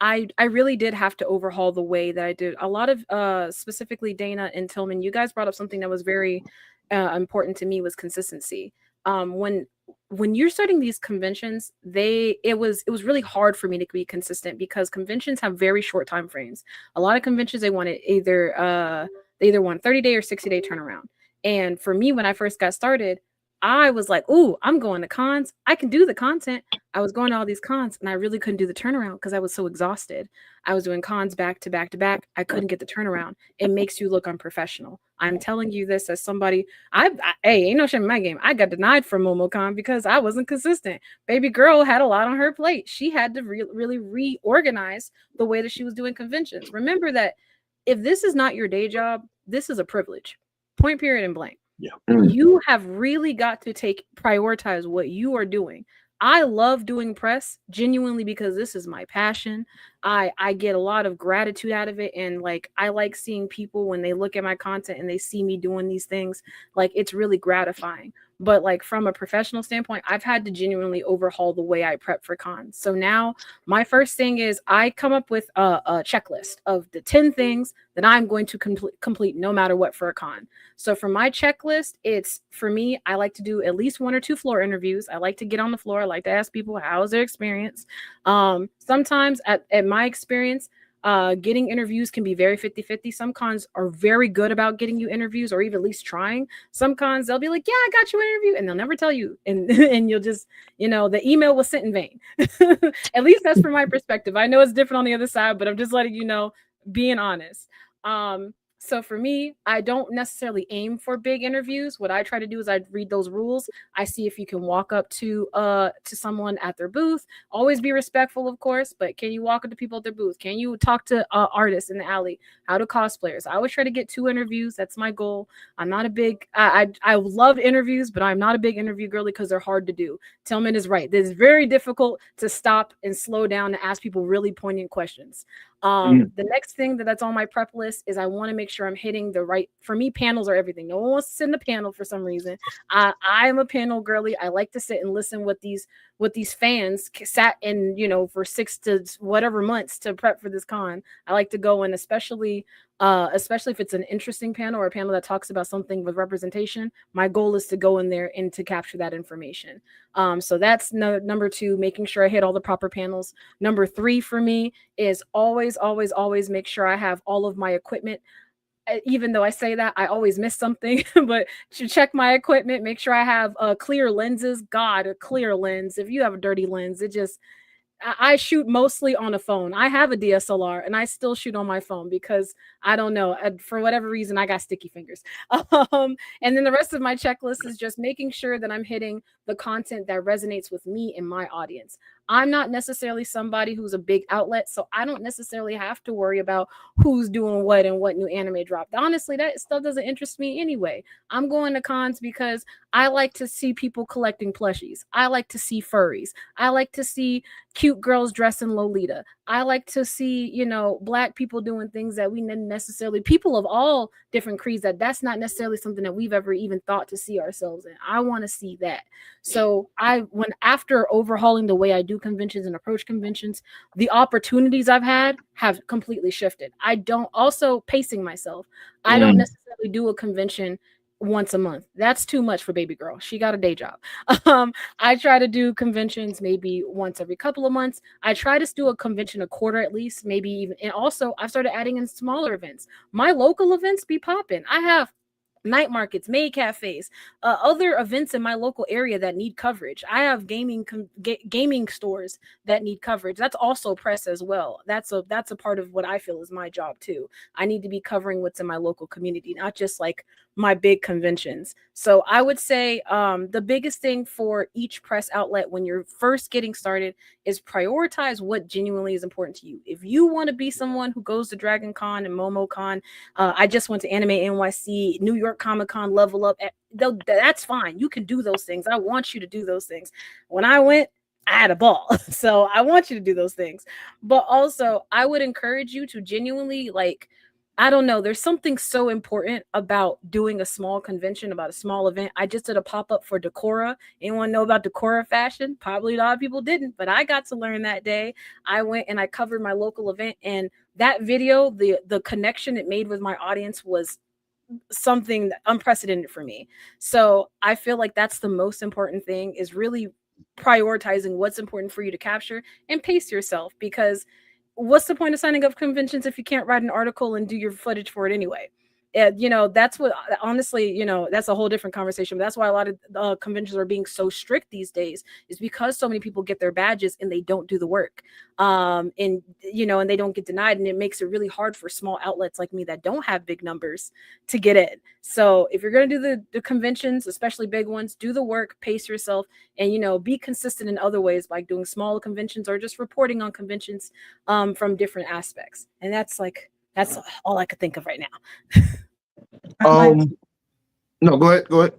I really did have to overhaul the way that I did. A lot of specifically Dana and Tillman, you guys brought up something that was very important to me, was consistency. When when you're starting these conventions, it was really hard for me to be consistent because conventions have very short time frames. A lot of conventions they want they either want 30-day or 60-day turnaround. And for me, when I first got started, I was like, "Ooh, I'm going to cons. I can do the content." I was going to all these cons and I really couldn't do the turnaround because I was so exhausted. I was doing cons back to back to back. I couldn't get the turnaround. It makes you look unprofessional. I'm telling you this as somebody. Hey, ain't no shame in my game. I got denied from MomoCon because I wasn't consistent. Baby girl had a lot on her plate. She had to really reorganize the way that she was doing conventions. Remember that if this is not your day job, this is a privilege. Point, period, and blank. Yeah. You have really got to prioritize what you are doing. I love doing press genuinely because this is my passion. I get a lot of gratitude out of it. And like, I like seeing people when they look at my content and they see me doing these things, like it's really gratifying. But like from a professional standpoint, I've had to genuinely overhaul the way I prep for cons. So now my first thing is I come up with a checklist of the 10 things that I'm going to complete no matter what for a con. So for my checklist, it's for me, I like to do at least 1 or 2 floor interviews. I like to get on the floor. I like to ask people, how's their experience? Sometimes at my experience, getting interviews can be very 50-50. Some cons are very good about getting you interviews or even at least trying. Some cons, they'll be like, yeah, I got you an interview. And they'll never tell you. And, and you'll just, the email was sent in vain. At least that's from my perspective. I know it's different on the other side, but I'm just letting you know, being honest. So for me, I don't necessarily aim for big interviews. What I try to do is I read those rules. I see if you can walk up to someone at their booth. Always be respectful, of course, but can you walk up to people at their booth? Can you talk to artists in the alley? How to cosplayers? I always try to get 2 interviews. That's my goal. I'm not a big, I love interviews, but I'm not a big interview girly because they're hard to do. Tillman is right. It's very difficult to stop and slow down and ask people really poignant questions. The next thing that's on my prep list is I want to make sure I'm hitting the right, for me, panels are everything. No one wants to sit in a panel for some reason. I am a panel girly. I like to sit and listen what these fans sat in, for 6 to whatever months to prep for this con. I like to go in, especially if it's an interesting panel or a panel that talks about something with representation. My goal is to go in there and to capture that information. So that's number 2, making sure I hit all the proper panels. Number 3 for me is always make sure I have all of my equipment. Even though I say that, I always miss something, but to check my equipment, make sure I have clear lenses. God, a clear lens. If you have a dirty lens, I shoot mostly on a phone. I have a DSLR and I still shoot on my phone because I don't know, for whatever reason, I got sticky fingers. And then the rest of my checklist is just making sure that I'm hitting the content that resonates with me and my audience. I'm not necessarily somebody who's a big outlet, so I don't necessarily have to worry about who's doing what and what new anime dropped. Honestly, that stuff doesn't interest me anyway. I'm going to cons because I like to see people collecting plushies. I like to see furries. I like to see cute girls dressing Lolita. I like to see, Black people doing things that we necessarily, people of all different creeds, that's not necessarily something that we've ever even thought to see ourselves in. I want to see that. So after overhauling the way I do conventions and approach conventions, the opportunities I've had have completely shifted. I don't, also pacing myself. I don't necessarily do a convention once a month. That's too much for baby girl. She got a day job. I try to do conventions maybe once every couple of months. I try to do a convention a quarter at least, maybe even. And also I've started adding in smaller events. My local events be popping. I have night markets, maid cafes, other events in my local area that need coverage. I have gaming stores that need coverage. That's also press as well. That's a part of what I feel is my job too. I need to be covering what's in my local community, not just like my big conventions. So I would say the biggest thing for each press outlet when you're first getting started is prioritize what genuinely is important to you. If you want to be someone who goes to DragonCon and MomoCon, I just went to Anime NYC, New York Comic Con, Level Up, that's fine. You can do those things. I want you to do those things. When I went, I had a ball. So I want you to do those things. But also, I would encourage you to genuinely, I don't know, there's something so important about doing a small convention, about a small event. I just did a pop-up for Decora. Anyone know about Decora fashion? Probably a lot of people didn't, but I got to learn that day. I went and I covered my local event, and that video, the connection it made with my audience was something unprecedented for me. So I feel like that's the most important thing, is really prioritizing what's important for you to capture and pace yourself, because what's the point of signing up conventions if you can't write an article and do your footage for it anyway? And, that's what, honestly, that's a whole different conversation. But that's why a lot of conventions are being so strict these days, is because so many people get their badges and they don't do the work. And they don't get denied. And it makes it really hard for small outlets like me that don't have big numbers to get in. So if you're going to do the conventions, especially big ones, do the work, pace yourself, and, be consistent in other ways, like doing smaller conventions or just reporting on conventions from different aspects. And that's all I could think of right now. No, go ahead.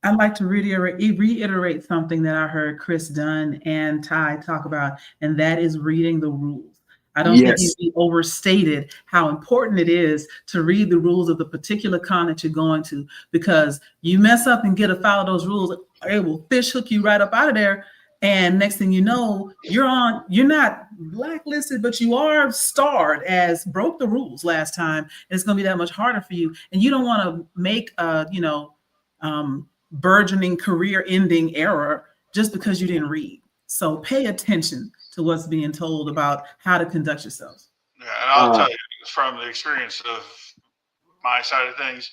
I'd like to reiterate something that I heard Chris Dunn and Ty talk about, and that is reading the rules. I don't think he overstated how important it is to read the rules of the particular con that you're going to, because you mess up and get to follow those rules, it will fish hook you right up out of there. And next thing you know, you're not blacklisted, but you are starred as broke the rules last time. And it's going to be that much harder for you. And you don't want to make a, burgeoning career-ending error just because you didn't read. So pay attention to what's being told about how to conduct yourself. Yeah, and I'll tell you from the experience of my side of things,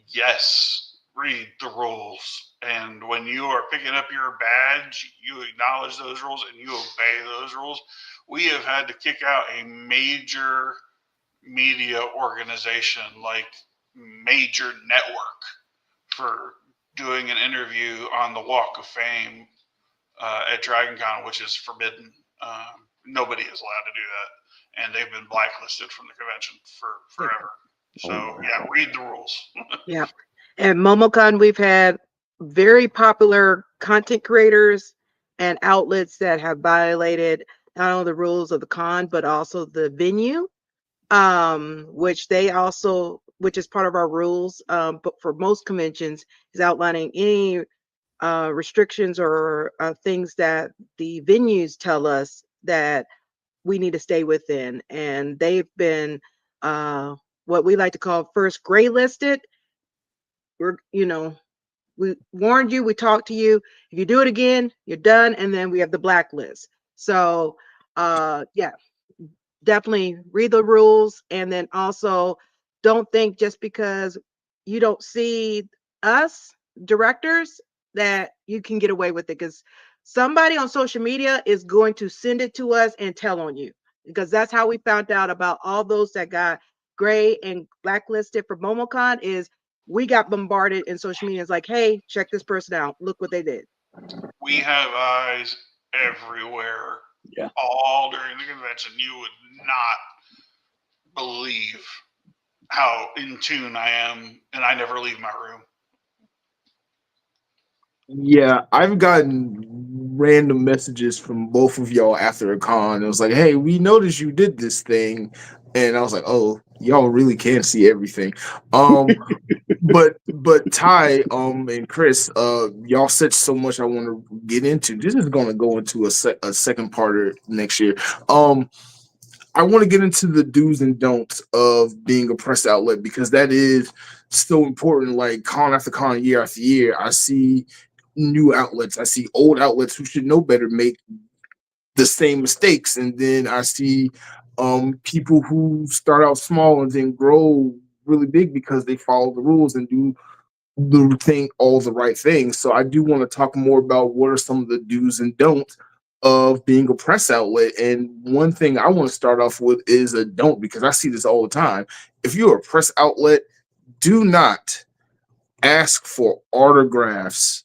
yes, read the rules. And when you are picking up your badge, you acknowledge those rules and you obey those rules. We have had to kick out a major media organization, like Major Network, for doing an interview on the Walk of Fame at DragonCon, which is forbidden. Nobody is allowed to do that. And they've been blacklisted from the convention for forever. So, yeah, read the rules. Yeah. And MomoCon, we've had very popular content creators and outlets that have violated not only the rules of the con, but also the venue, which is part of our rules. But for most conventions, is outlining any restrictions or things that the venues tell us that we need to stay within. And they've been what we like to call first gray listed. We warned you, we talked to you. If you do it again, you're done. And then we have the blacklist. So definitely read the rules. And then also don't think just because you don't see us directors that you can get away with it, because somebody on social media is going to send it to us and tell on you, because that's how we found out about all those that got gray and blacklisted for MomoCon. Is we got bombarded in social media. It's like, hey, check this person out. Look what they did. We have eyes everywhere. Yeah. All during the convention. You would not believe how in tune I am, and I never leave my room. Yeah, I've gotten random messages from both of y'all after a con. It was like, hey, we noticed you did this thing. And I was like, oh, y'all really can't see everything. But Ty and Chris, y'all said so much I want to get into. This is going to go into a second part next year. I want to get into the do's and don'ts of being a press outlet, because that is so important. Like con after con, year after year, I see new outlets. I see old outlets who should know better make the same mistakes. And then I see people who start out small and then grow really big because they follow the rules and do all the right things. So I do want to talk more about what are some of the do's and don'ts of being a press outlet. And one thing I want to start off with is a don't, because I see this all the time. If you're a press outlet, do not ask for autographs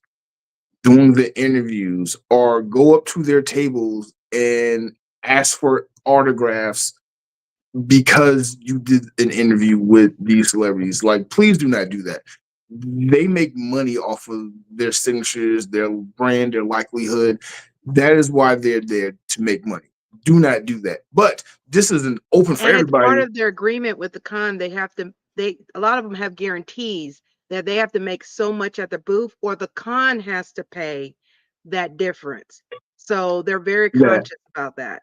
during the interviews or go up to their tables and ask for autographs because you did an interview with these celebrities. Like, please do not do that. They make money off of their signatures, their brand, their likelihood. That is why they're there, to make money. Do not do that. But this is an open for everybody. Part of their agreement with the con, a lot of them have guarantees that they have to make so much at the booth, or the con has to pay that difference. So they're very conscious about that.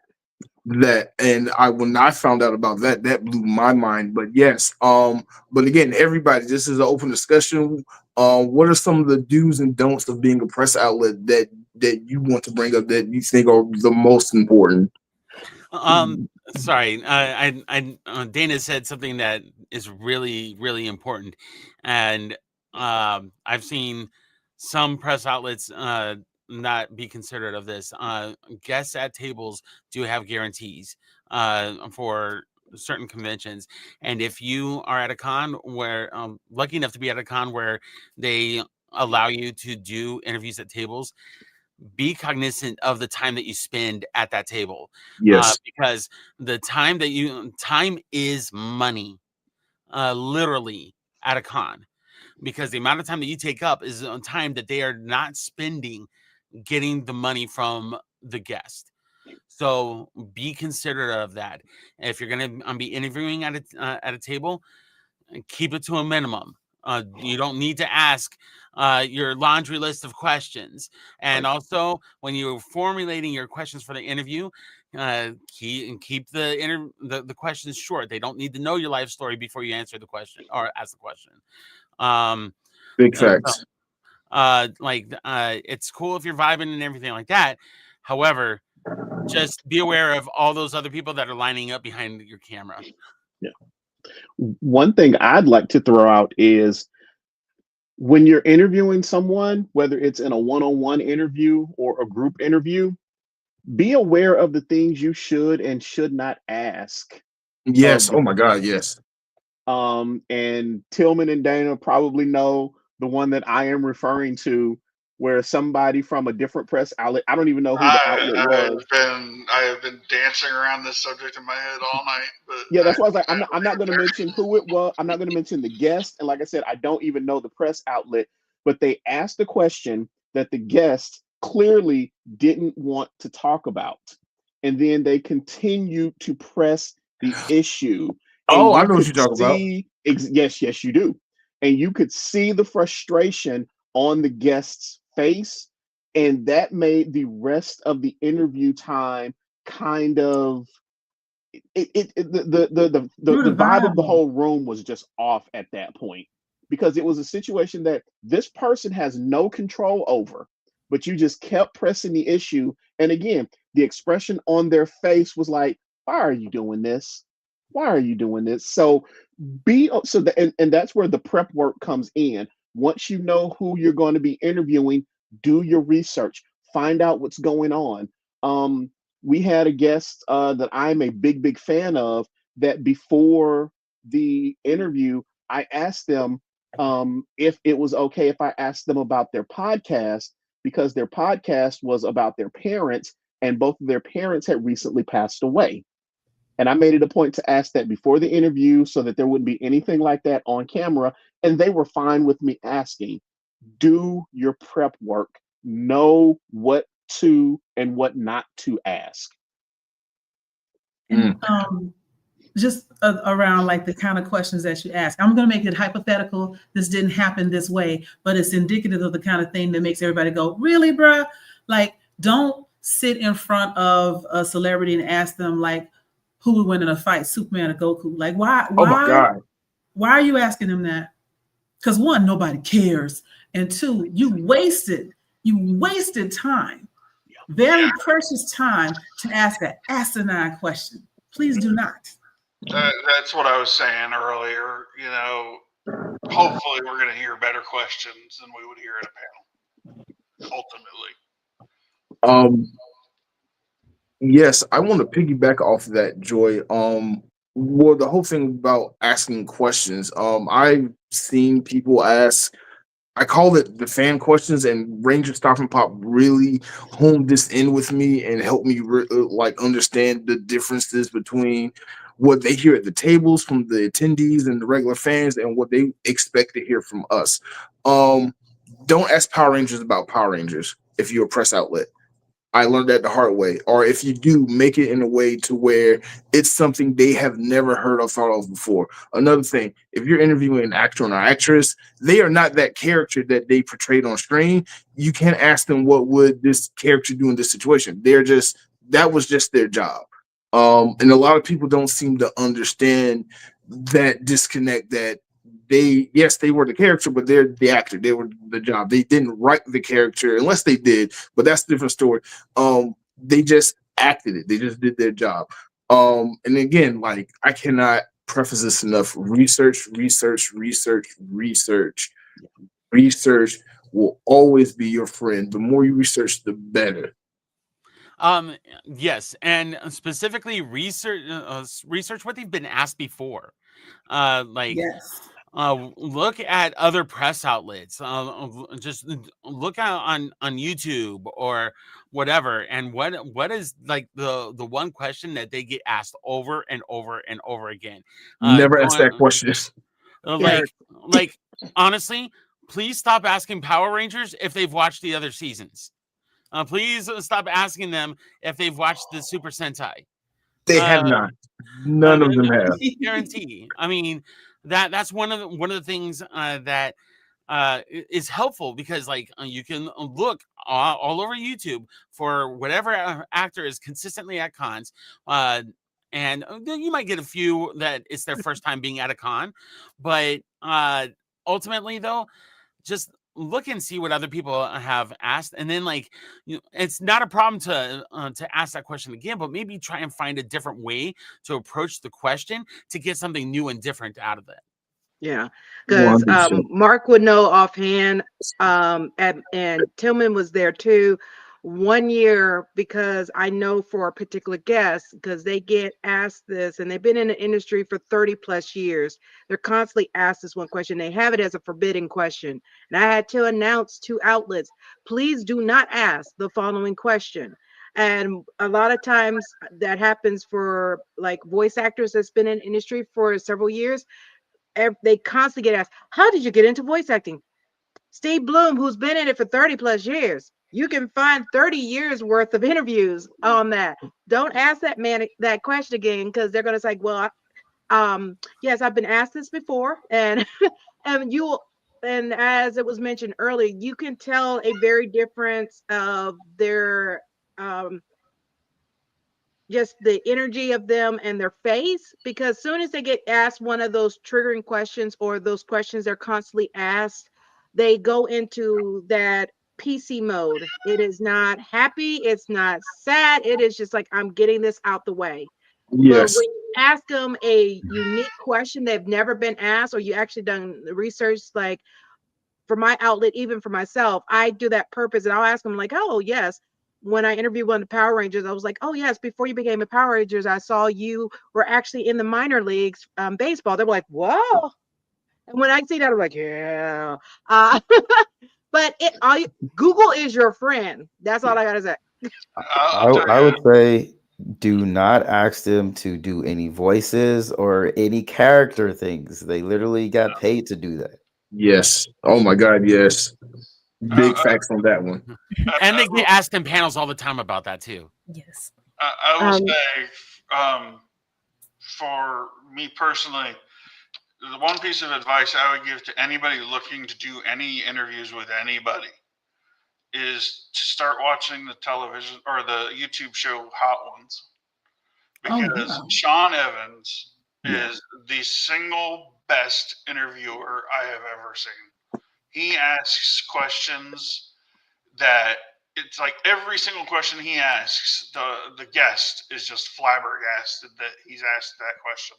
that, and when I found out about that, that blew my mind. But yes, but again, everybody, this is an open discussion. What are some of the do's and don'ts of being a press outlet that you want to bring up that you think are the most important? Sorry, Dana said something that is really, really important, and I've seen some press outlets not be considerate of this. Guests at tables do have guarantees for certain conventions, and if you are at a con where lucky enough to be at a con where they allow you to do interviews at tables, be cognizant of the time that you spend at that table. Yes. Because the time is money, literally at a con, because the amount of time that you take up is on time that they are not spending getting the money from the guest. So be considerate of that. If you're going to be interviewing at a table, keep it to a minimum. You don't need to ask your laundry list of questions. And also, when you're formulating your questions for the interview, keep the questions short. They don't need to know your life story before you answer the question or ask the question. Big facts. It's cool if you're vibing and everything like that. However, just be aware of all those other people that are lining up behind your camera. Yeah. One thing I'd like to throw out is when you're interviewing someone, whether it's in a one-on-one interview or a group interview, be aware of the things you should and should not ask. Yes. Oh my God. Yes. And Tillman and Dana probably know the one that I am referring to, where somebody from a different press outlet, I don't even know who the outlet was. I have been dancing around this subject in my head all night. But yeah, that's why I was like, I'm not going to mention who it was. I'm not going to mention the guest. And like I said, I don't even know the press outlet, but they asked a question that the guest clearly didn't want to talk about. And then they continued to press the issue. Oh, I know what you're talking about. Yes, you do. And you could see the frustration on the guest's face, and that made the rest of the interview time kind of the vibe of the whole room was just off at that point, because it was a situation that this person has no control over, but you just kept pressing the issue. And again, the expression on their face was like, why are you doing this? Why are you doing this? So and that's where the prep work comes in. Once you know who you're going to be interviewing, do your research, find out what's going on. We had a guest that I'm a big fan of, that before the interview, I asked them if it was okay if I asked them about their podcast, because their podcast was about their parents, and both of their parents had recently passed away. And I made it a point to ask that before the interview so that there wouldn't be anything like that on camera. And they were fine with me asking. Do your prep work. Know what to and what not to ask. And just around like the kind of questions that you ask. I'm going to make it hypothetical. This didn't happen this way, but it's indicative of the kind of thing that makes everybody go, really, bruh? Like, don't sit in front of a celebrity and ask them, like, who would win in a fight, Superman or Goku? Like, why? Oh my God. Why are you asking them that? Because one, nobody cares. And two, you wasted time, very precious time, to ask that asinine question. Please do not. That's what I was saying earlier. You know, hopefully we're going to hear better questions than we would hear at a panel, ultimately. Yes, I want to piggyback off of that, Joy. Well, the whole thing about asking questions. I've seen people ask, I call it the fan questions, and Ranger Stop and Pop really honed this in with me and helped me understand the differences between what they hear at the tables from the attendees and the regular fans and what they expect to hear from us. Don't ask Power Rangers about Power Rangers if you're a press outlet. I learned that the hard way. Or if you do, make it in a way to where it's something they have never heard or thought of before. Another thing, if you're interviewing an actor or an actress, they are not that character that they portrayed on screen. You can't ask them what would this character do in this situation. That was just their job. And a lot of people don't seem to understand that disconnect that they were the character, but they're the actor. They were the job. They didn't write the character unless they did, but that's a different story. They just acted it. They just did their job. And again, like, I cannot preface this enough. Research will always be your friend. The more you research, the better. Yes, and specifically research what they've been asked before. Yes. Look at other press outlets. Just look out on YouTube or whatever, and what is like the one question that they get asked over and over and over again. Never ask that question. Like honestly, please stop asking Power Rangers if they've watched the other seasons. Please stop asking them if they've watched the Super Sentai. They have not. None of them have. Guarantee. I mean, that's one of the things that is helpful, because like you can look all over YouTube for whatever actor is consistently at cons, and you might get a few that it's their first time being at a con, but ultimately though, just look and see what other people have asked, and then like, it's not a problem to ask that question again, but maybe try and find a different way to approach the question to get something new and different out of it. Yeah, because Mark would know offhand, and Tillman was there too. 1 year, because I know for a particular guest, because they get asked this, and they've been in the industry for 30 plus years. They're constantly asked this one question. They have it as a forbidden question. And I had to announce to outlets, please do not ask the following question. And a lot of times that happens for like voice actors that's been in the industry for several years. They constantly get asked, how did you get into voice acting? Steve Bloom, who's been in it for 30 plus years. You can find 30 years worth of interviews on that. Don't ask that man that question again, because they're going to say, well, yes, I've been asked this before. And and as it was mentioned earlier, you can tell a very difference of their just the energy of them and their face, because as soon as they get asked one of those triggering questions, or those questions they're constantly asked, they go into that PC mode. It is not happy, it's not sad, it is just like, I'm getting this out the way. Yes. But when you ask them a unique question they've never been asked, or you actually done the research, like for my outlet, even for myself, I do that purpose, and I'll ask them like, oh yes, when I interviewed one of the Power Rangers, I was like, oh yes, before you became a Power Rangers, I saw you were actually in the minor leagues baseball. They were like, whoa. And when I see that, I'm like, yeah. But Google is your friend. That's all I gotta say. I would say, do not ask them to do any voices or any character things. They literally got paid to do that. Yes. Oh my God. Yes. Big facts on that one. And they get asked in panels all the time about that too. Yes. I would say, for me personally, the one piece of advice I would give to anybody looking to do any interviews with anybody is to start watching the television or the YouTube show Hot Ones, because Sean Evans is the single best interviewer I have ever seen. He asks questions that it's like every single question he asks, the guest is just flabbergasted that he's asked that question.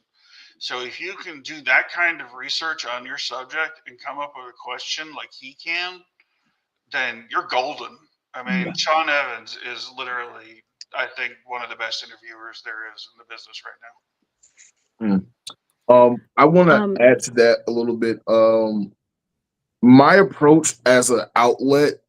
So if you can do that kind of research on your subject and come up with a question like he can, then you're golden. I mean, Sean Evans is literally, I think, one of the best interviewers there is in the business right now. I want to add to that a little bit. My approach as an outlet,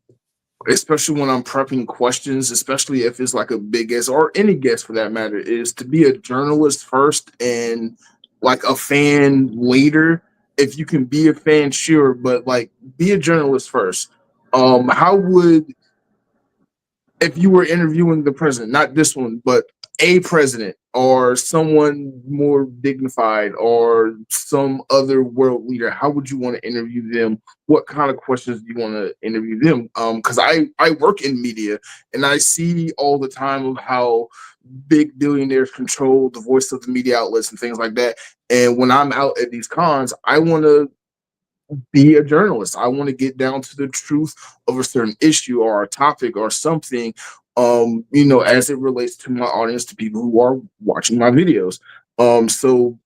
especially when I'm prepping questions, especially if it's like a big guest or any guest for that matter, is to be a journalist first and like a fan later. If you can be a fan, sure, but like be a journalist first. How would, if you were interviewing the president, not this one, but a president or someone more dignified or some other world leader, how would you want to interview them? What kind of questions do you want to interview them? Because I work in media and I see all the time of how big billionaires control the voice of the media outlets and things like that. And when I'm out at these cons, I want to be a journalist. I want to get down to the truth of a certain issue or a topic or something, as it relates to my audience, to people who are watching my videos. So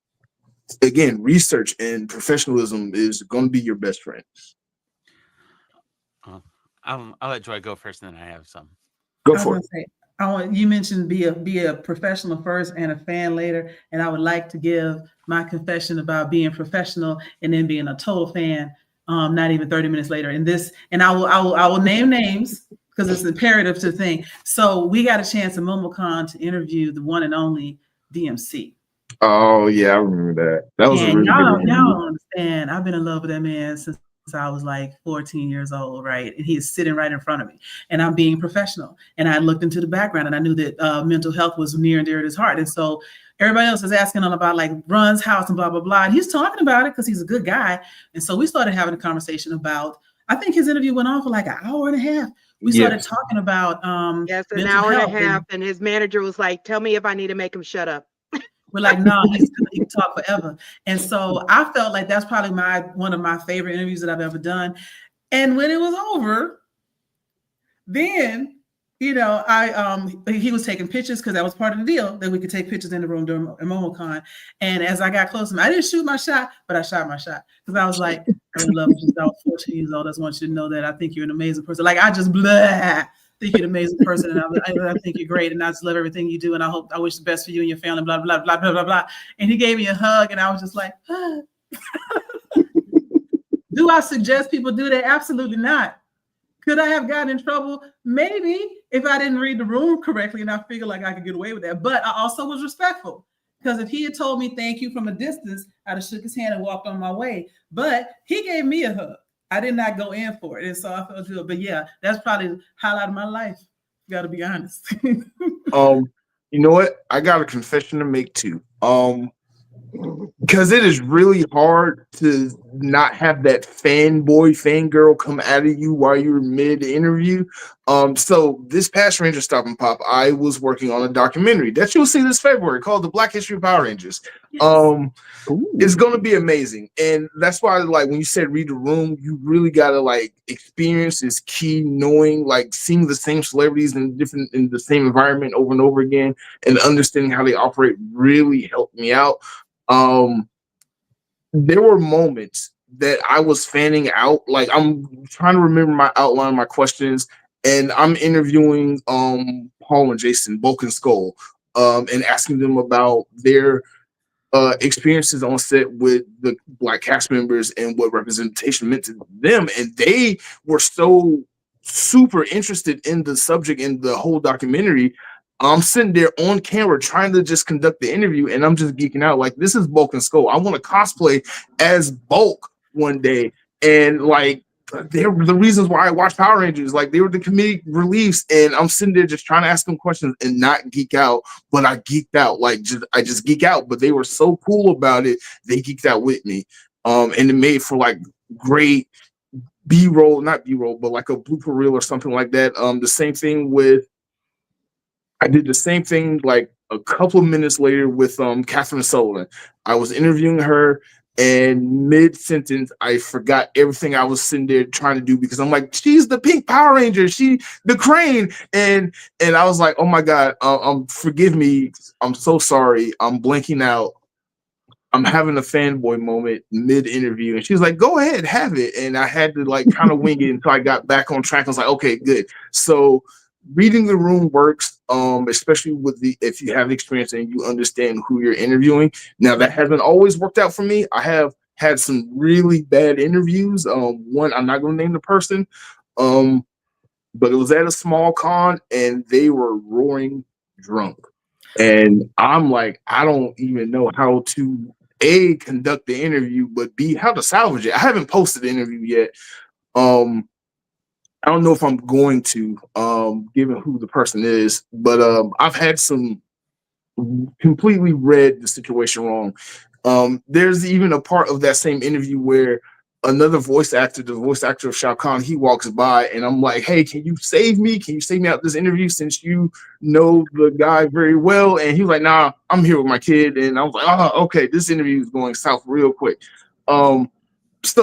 again, research and professionalism is going to be your best friend. I'll let Joy go first, and then I have some. Go for it. Say, you mentioned be a professional first and a fan later, and I would like to give my confession about being professional and then being a total fan. Not even 30 minutes later. And I will name names because it's imperative to the thing. So we got a chance at MomoCon to interview the one and only DMC. Oh yeah, I remember that. That was a really y'all good don't understand. I've been in love with that man since I was like 14 years old, right? And he is sitting right in front of me, and I'm being professional. And I looked into the background, and I knew that mental health was near and dear to his heart. And so everybody else is asking him about like Run's house and blah blah blah. And he's talking about it because he's a good guy. And so we started having a conversation about. I think his interview went on for like an hour and a half. We started talking about yes, an hour and a half, and his manager was like, "Tell me if I need to make him shut up." We're like, no, he can talk forever. And so I felt like that's probably one of my favorite interviews that I've ever done. And when it was over, then, he was taking pictures because that was part of the deal that we could take pictures in the room during MomoCon. And as I got close to him, I didn't shoot my shot, but I shot my shot because I was like, I love you since I was 14 years old. I just want you to know that I think you're an amazing person. Like I just think you're an amazing person, and I think you're great, and I just love everything you do, and I wish the best for you and your family, blah, blah, blah, blah, blah, blah. And he gave me a hug, and I was just like, do I suggest people do that? Absolutely not. Could I have gotten in trouble? Maybe, if I didn't read the room correctly, and I figured like I could get away with that. But I also was respectful, because if he had told me thank you from a distance, I'd have shook his hand and walked on my way. But he gave me a hug. I did not go in for it, and so I felt good. But yeah, that's probably the highlight of my life. Got to be honest. You know what? I got a confession to make too. Because it is really hard to not have that fangirl come out of you while you're mid-interview. So this past Ranger Stop and Pop, I was working on a documentary that you'll see this February called The Black History of Power Rangers. Yes. It's going to be amazing. And that's why, like, when you said read the room, you really got to, like, experience is key, knowing, like, seeing the same celebrities in the same environment over and over again and understanding how they operate really helped me out. There were moments that I was fanning out. Like I'm trying to remember my outline, my questions, and I'm interviewing Paul and Jason, Bulk and Skull, and asking them about their experiences on set with the Black cast members and what representation meant to them. And they were so super interested in the subject and the whole documentary. I'm sitting there on camera trying to just conduct the interview, and I'm just geeking out. Like, this is Bulk and Skull. I want to cosplay as Bulk one day. And, like, they were the reasons why I watched Power Rangers. Like, they were the comedic reliefs, and I'm sitting there just trying to ask them questions and not geek out. But I geeked out. Like, I just geek out. But they were so cool about it, they geeked out with me. And it made for, like, great B-roll, not B-roll, but like a blooper reel or something like that. The same thing with I did the same thing like a couple of minutes later with Catherine Sullivan. I was interviewing her, and mid-sentence, I forgot everything I was sitting there trying to do because I'm like, she's the pink Power Ranger, she the crane, and I was like, oh my God, forgive me, I'm so sorry, I'm blanking out. I'm having a fanboy moment mid-interview, and she's like, go ahead, have it. And I had to like kind of wing it until I got back on track. I was like, okay, good. So reading the room works, especially if you have experience and you understand who you're interviewing. Now, that hasn't always worked out for me. I have had some really bad interviews. One, I'm not going to name the person, but it was at a small con, and they were roaring drunk. And I'm like, I don't even know how to, A, conduct the interview, but B, how to salvage it. I haven't posted the interview yet. I don't know if I'm going to, given who the person is, but I've had some completely read the situation wrong. There's even a part of that same interview where another voice actor, the voice actor of Shao Kahn, he walks by, and I'm like, "Hey, can you save me? Can you save me out of this interview since you know the guy very well?" And he was like, "Nah, I'm here with my kid." And I was like, "Oh, okay, this interview is going south real quick." So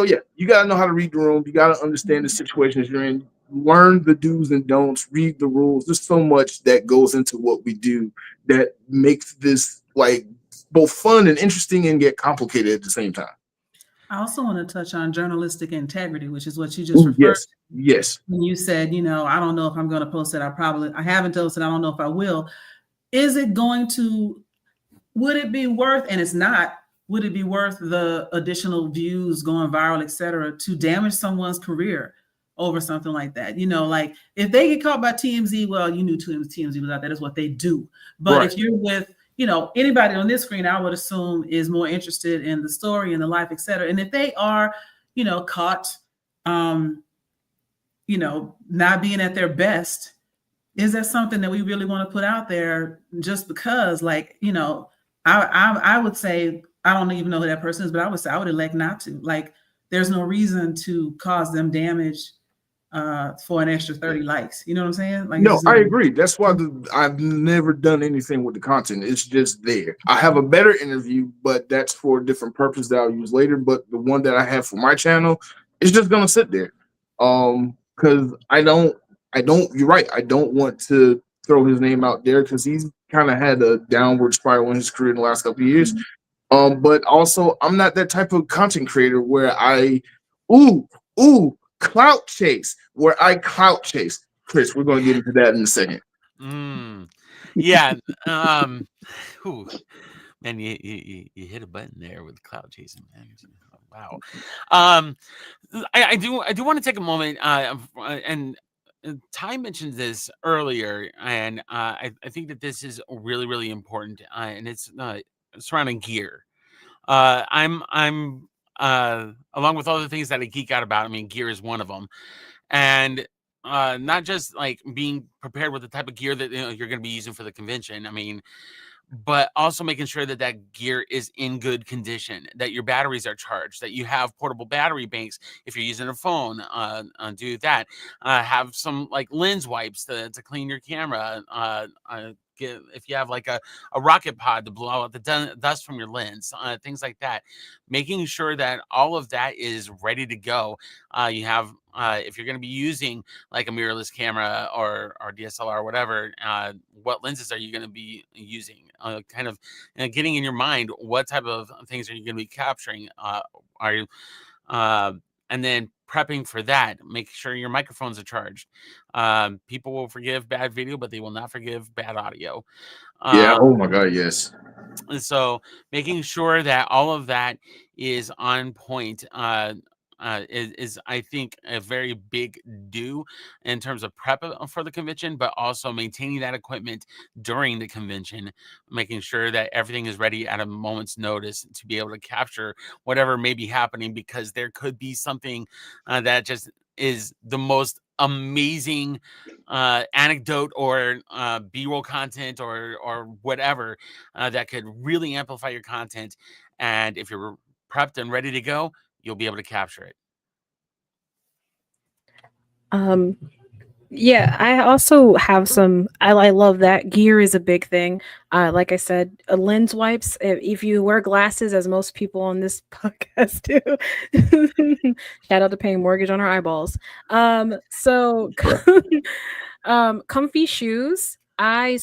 yeah, you gotta know how to read the room. You gotta understand the situations you're in. Learn the do's and don'ts. Read the rules. There's so much that goes into what we do that makes this like both fun and interesting and get complicated at the same time. I also want to touch on journalistic integrity, which is what you just referred Yes, to. yes. When you said, I don't know if I'm going to post it. I haven't posted. I don't know if I will. Is it going to, would it be worth, and it's not, would it be worth the additional views going viral, et cetera, to damage someone's career over something like that? Like if they get caught by TMZ, well, you knew TMZ was out there. That's what they do. But if you're with, anybody on this screen, I would assume is more interested in the story and the life, et cetera. And if they are, caught, not being at their best, is that something that we really want to put out there just because, like, I would say, I don't even know who that person is, but I would say I would elect not to. Like, there's no reason to cause them damage for an extra 30 likes. You know what I'm saying? Like, no, I agree. That's why I've never done anything with the content. It's just there. I have a better interview, but that's for a different purpose that I'll use later. But the one that I have for my channel is just gonna sit there. Because I don't, you're right. I don't want to throw his name out there because he's kind of had a downward spiral in his career in the last couple of years. But also I'm not that type of content creator where I clout chase, where I clout chase. Chris, we're going to get into that in a second. Yeah. Man, you hit a button there with clout chasing, man. Wow. I do want to take a moment, and Ty mentioned this earlier, and I think that this is really, really important, and it's surrounding gear. I'm along with other things that I geek out about. I mean, gear is one of them, and not just like being prepared with the type of gear that you're going to be using for the convention. I mean, but also making sure that that gear is in good condition, that your batteries are charged, that you have portable battery banks. If you're using a phone, do that. Have some like lens wipes to clean your camera. If you have like a rocket pod to blow out the dust from your lens, things like that, making sure that all of that is ready to go. You have, if you're going to be using like a mirrorless camera or DSLR or whatever, what lenses are you going to be using? Kind of getting in your mind what type of things are you going to be capturing? Are you, and then prepping for that, make sure your microphones are charged. People will forgive bad video, but they will not forgive bad audio. Yeah. Oh my God. Yes. And so making sure that all of that is on point is I think a very big do in terms of prep for the convention, but also maintaining that equipment during the convention, making sure that everything is ready at a moment's notice to be able to capture whatever may be happening, because there could be something that just is the most amazing anecdote or B-roll content or whatever that could really amplify your content. And if you're prepped and ready to go, you'll be able to capture it. Yeah, I also have some. I love that gear is a big thing. Like I said, lens wipes. If you wear glasses, as most people on this podcast do, shout out to paying mortgage on our eyeballs. So comfy shoes. I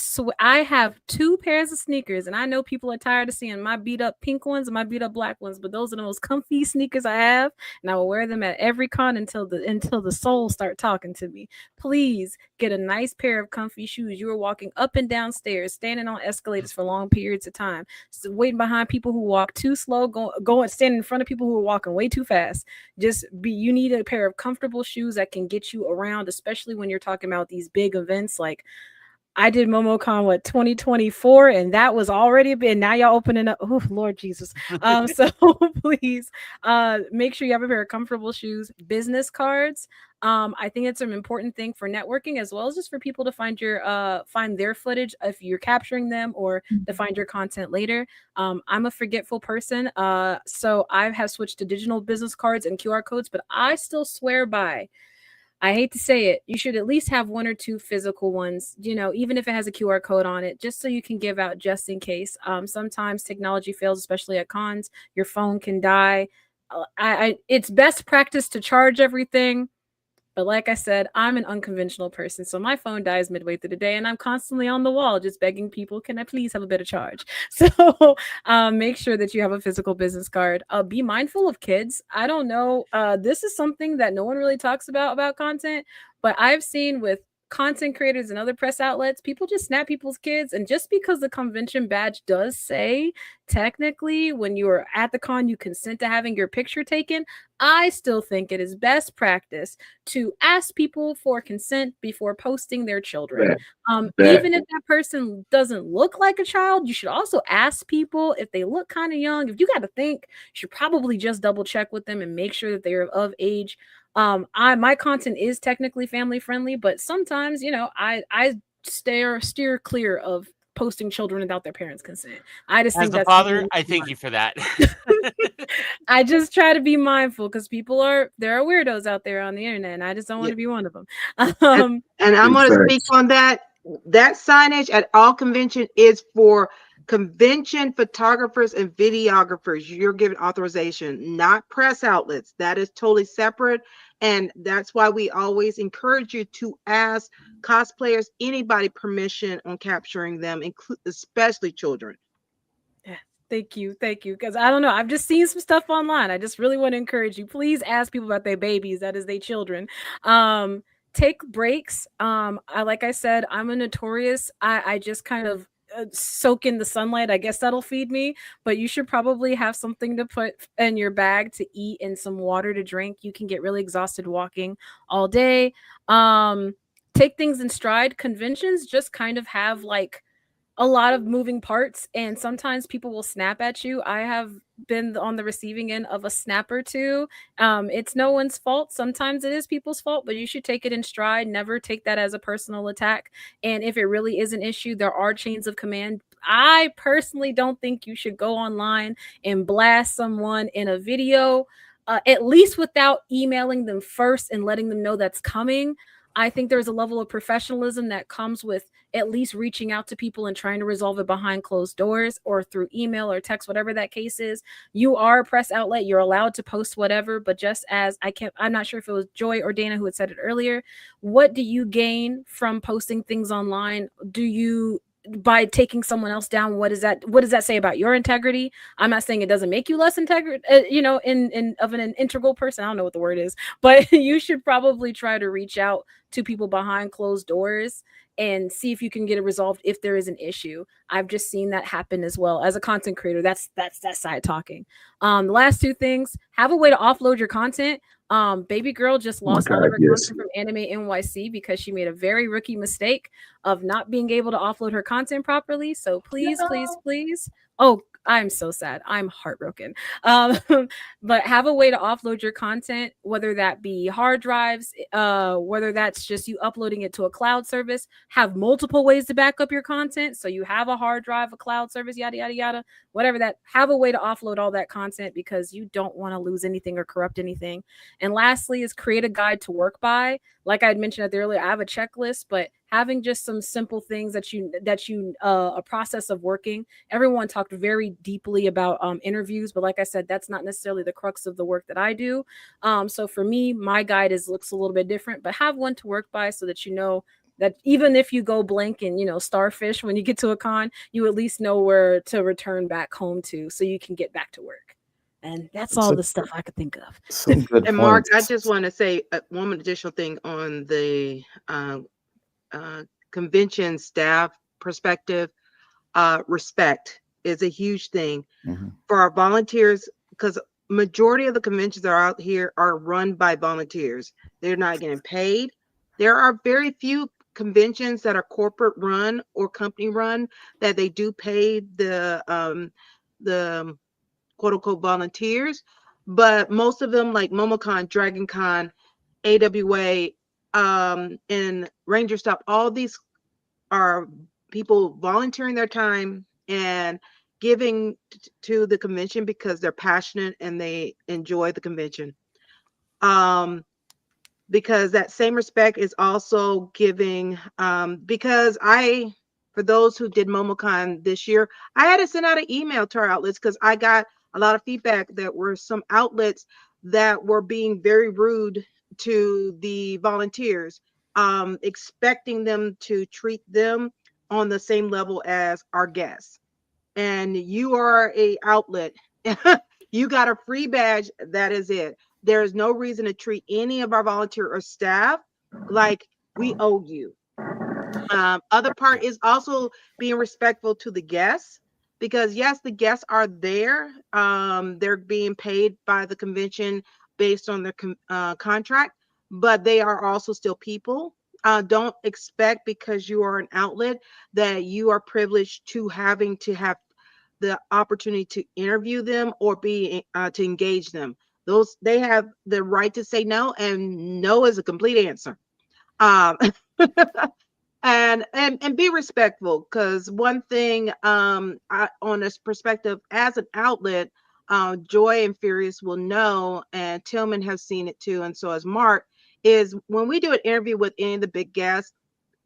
have 2 pairs of sneakers, and I know people are tired of seeing my beat up pink ones and my beat up black ones, but those are the most comfy sneakers I have, and I will wear them at every con until the souls start talking to me. Please get a nice pair of comfy shoes. You are walking up and down stairs, standing on escalators for long periods of time, waiting behind people who walk too slow, going standing in front of people who are walking way too fast. You need a pair of comfortable shoes that can get you around, especially when you're talking about these big events like I did MomoCon 2024, and that was already been. Now y'all opening up. Oh Lord Jesus. So please make sure you have a pair of comfortable shoes, business cards. I think it's an important thing for networking as well as just for people to find their footage if you're capturing them or to find your content later. I'm a forgetful person, so I have switched to digital business cards and QR codes, but I still swear by, I hate to say it, you should at least have 1 or 2 physical ones, even if it has a QR code on it, just so you can give out just in case. Sometimes technology fails, especially at cons. Your phone can die. It's best practice to charge everything. But like I said, I'm an unconventional person. So my phone dies midway through the day and I'm constantly on the wall just begging people, can I please have a better charge? So make sure that you have a physical business card. Be mindful of kids. I don't know. This is something that no one really talks about content, but I've seen with content creators and other press outlets, people just snap people's kids. And just because the convention badge does say technically when you are at the con, you consent to having your picture taken, I still think it is best practice to ask people for consent before posting their children. Even if that person doesn't look like a child, you should also ask people if they look kind of young. If you got to think, you should probably just double check with them and make sure that they're of age. My content is technically family friendly, but sometimes, I steer clear of posting children without their parents' consent. I just think as a father, I thank you for that. I just try to be mindful because there are weirdos out there on the internet, and I just don't want to be one of them. And I'm going to speak on that. That signage at all convention is for convention photographers and videographers. You're given authorization, not press outlets. That is totally separate. And that's why we always encourage you to ask cosplayers, anybody, permission on capturing them, especially children. Yeah, thank you. Because I don't know, I've just seen some stuff online. I just really want to encourage you. Please ask people about their babies, that is their children. Take breaks. Like I said, I'm a notorious. I just kind of soak in the sunlight. I guess that'll feed me, but you should probably have something to put in your bag to eat and some water to drink. You can get really exhausted walking all day. Take things in stride. Conventions just kind of have like a lot of moving parts, and sometimes people will snap at you. I have been on the receiving end of a snap or two. It's no one's fault. Sometimes it is people's fault, but you should take it in stride. Never take that as a personal attack. And if it really is an issue, there are chains of command. I personally don't think you should go online and blast someone in a video, at least without emailing them first and letting them know that's coming. I think there's a level of professionalism that comes with at least reaching out to people and trying to resolve it behind closed doors or through email or text, whatever that case is. You are a press outlet. You're allowed to post whatever, but just as I'm not sure if it was Joy or Dana who had said it earlier. What do you gain from posting things online? By taking someone else down, what does that say about your integrity? I'm not saying it doesn't make you less integrity, of an integral person. I don't know what the word is, but you should probably try to reach out to people behind closed doors and see if you can get it resolved if there is an issue. I've just seen that happen as well. As a content creator, that's that side talking. The last 2 things: have a way to offload your content. Baby girl just lost all of her content from Anime NYC because she made a very rookie mistake of not being able to offload her content properly. So please. Oh, I'm so sad. I'm heartbroken. But have a way to offload your content, whether that be hard drives, whether that's just you uploading it to a cloud service. Have multiple ways to back up your content. So you have a hard drive, a cloud service, yada, yada, yada, whatever that. Have a way to offload all that content because you don't want to lose anything or corrupt anything. And lastly is create a guide to work by. Like I had mentioned earlier, I have a checklist, but having just some simple things that a process of working. Everyone talked very deeply about interviews, but like I said, that's not necessarily the crux of the work that I do. So for me, my guide looks a little bit different, but have one to work by so that you know that even if you go blank and starfish when you get to a con, you at least know where to return back home to so you can get back to work. And that's all the stuff I could think of. Some good And points. Mark, I just want to say one additional thing on the convention staff perspective. Respect is a huge thing for our volunteers, because majority of the conventions that are out here are run by volunteers. They're not getting paid. There are very few conventions that are corporate run or company run, that they do pay the quote unquote volunteers, but most of them, like MomoCon, DragonCon, AWA, and Ranger Stop, all these are people volunteering their time and giving to the convention because they're passionate and they enjoy the convention. Because that same respect is also giving, because for those who did MomoCon this year, I had to send out an email to our outlets because I got a lot of feedback that were some outlets that were being very rude to the volunteers, expecting them to treat them on the same level as our guests. And you are a outlet. You got a free badge. That is it. There is no reason to treat any of our volunteer or staff like we owe you. Other part is also being respectful to the guests, because yes, the guests are there. They're being paid by the convention based on their contract, but they are also still people. Don't expect because you are an outlet that you are privileged to having to have the opportunity to interview them or be to engage them. They have the right to say no, and no is a complete answer. And be respectful, because one thing, on this perspective as an outlet, Joy and Furious will know, and Tillman has seen it too, and so has Mark, is when we do an interview with any of the big guests,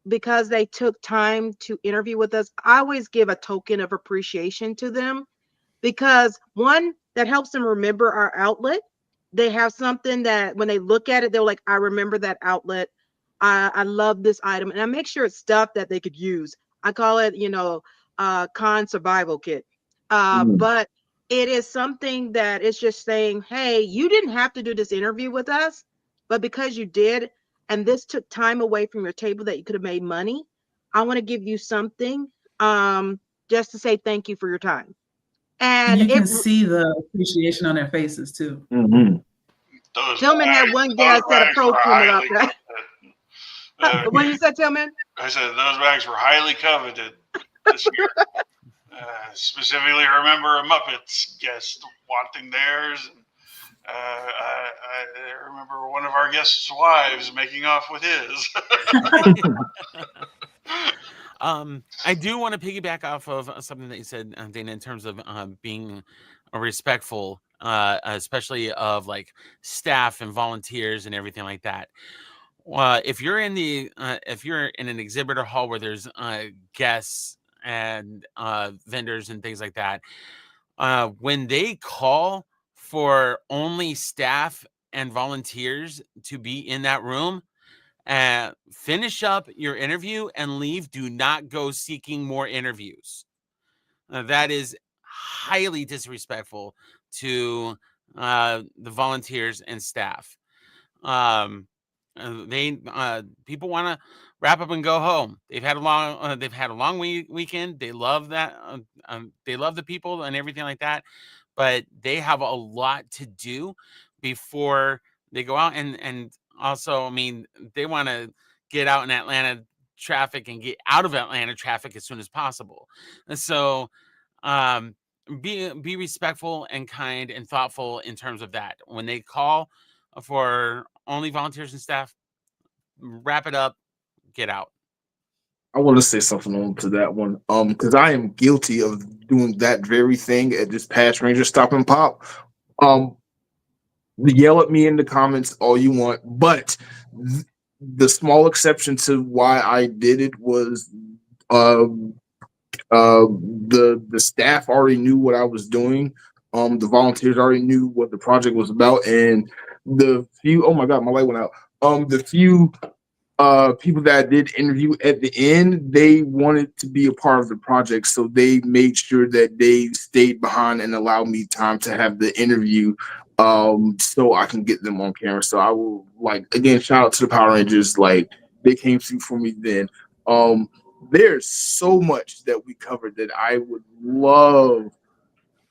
because they took time to interview with us, I always give a token of appreciation to them, because one, that helps them remember our outlet. They have something that when they look at it, they're like, I remember that outlet. I love this item. And I make sure it's stuff that they could use. I call it, con survival kit. But it is something that is just saying, hey, you didn't have to do this interview with us, but because you did, and this took time away from your table that you could have made money, I want to give you something, just to say thank you for your time. And you can see the appreciation on their faces too. Mm-hmm. Tillman had one guest that approached him about that. What you said, Tillman? I said those bags were highly coveted this year. Specifically, remember a Muppets guest wanting theirs. I remember one of our guests' wives making off with his. I do want to piggyback off of something that you said, Dana, in terms of being respectful, especially of like staff and volunteers and everything like that. If you're in an exhibitor hall where there's guests and vendors and things like that, when they call for only staff and volunteers to be in that room, finish up your interview and leave. Do not go seeking more interviews. That is highly disrespectful to the volunteers and staff. People want to wrap up and go home. They've had a long weekend. They love that. They love the people and everything like that, but they have a lot to do before they go out. And also, I mean, they want to get out in Atlanta traffic and get out of Atlanta traffic as soon as possible. And so, be respectful and kind and thoughtful in terms of that. When they call for only volunteers and staff, wrap it up, get out. I want to say something on to that one, because I am guilty of doing that very thing at this past Ranger Stop and Pop. Yell at me in the comments all you want, but the small exception to why I did it was the staff already knew what I was doing. The volunteers already knew what the project was about, and the few, oh my god, my light went out. The few people that I did interview at the end, they wanted to be a part of the project, so they made sure that they stayed behind and allowed me time to have the interview, so I can get them on camera. So I will, like, again, shout out to the Power Rangers, like, they came through for me then. There's so much that we covered that I would love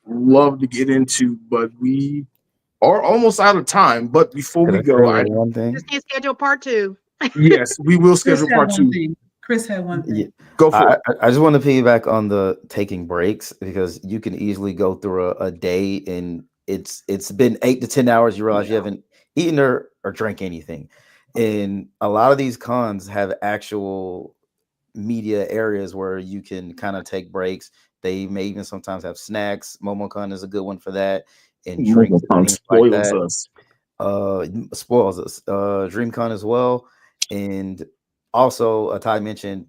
to get into, but we are almost out of time. But before we go, one thing. Just need to schedule part 2. Yes, we will Chris schedule had part one 2. thing. Chris had one thing. Yeah. Go for it. I just want to piggyback on the taking breaks, because you can easily go through a day and it's been 8 to 10 hours. You realize you haven't eaten or drank anything. And a lot of these cons have actual media areas where you can kind of take breaks. They may even sometimes have snacks. MomoCon is a good one for that, and drinks and things like Spoils that. us. Spoils us. DreamCon as well. And also, Ty mentioned,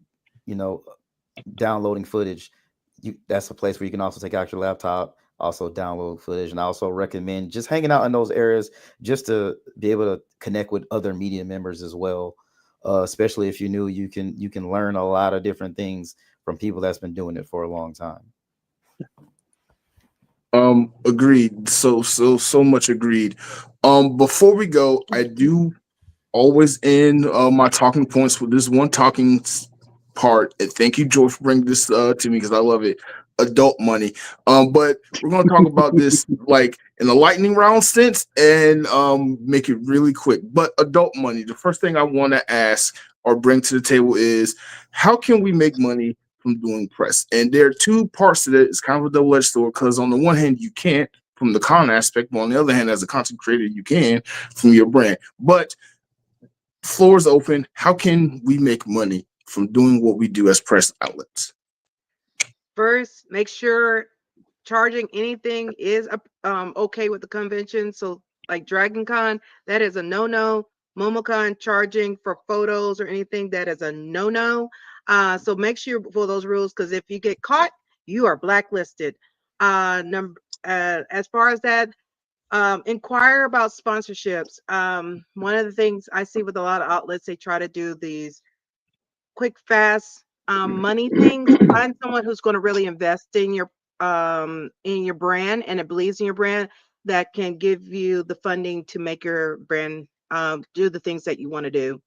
downloading footage. That's a place where you can also take out your laptop, also download footage. And I also recommend just hanging out in those areas just to be able to connect with other media members as well. Especially if you're new, you can learn a lot of different things from people that's been doing it for a long time. Agreed. So much agreed. Before we go, I do always end my talking points with this one talking part. And thank you, George, for bringing this to me, because I love it. Adult money. But we're gonna talk about this like in a lightning round sense and make it really quick. But adult money, the first thing I want to ask or bring to the table is, how can we make money from doing press? And there are two parts to it. It's kind of a double-edged sword, because on the one hand, you can't from the con aspect, but on the other hand, as a content creator, you can from your brand. But floor is open. How can we make money from doing what we do as press outlets? First, make sure charging anything is okay with the convention. So like DragonCon, that is a no-no. MomoCon, charging for photos or anything, that is a no-no. So make sure you follow those rules, because if you get caught, you are blacklisted. As far as that, inquire about sponsorships. One of the things I see with a lot of outlets, they try to do these quick, fast money things. Find someone who's going to really invest in your brand, and it believes in your brand, that can give you the funding to make your brand do the things that you want to do.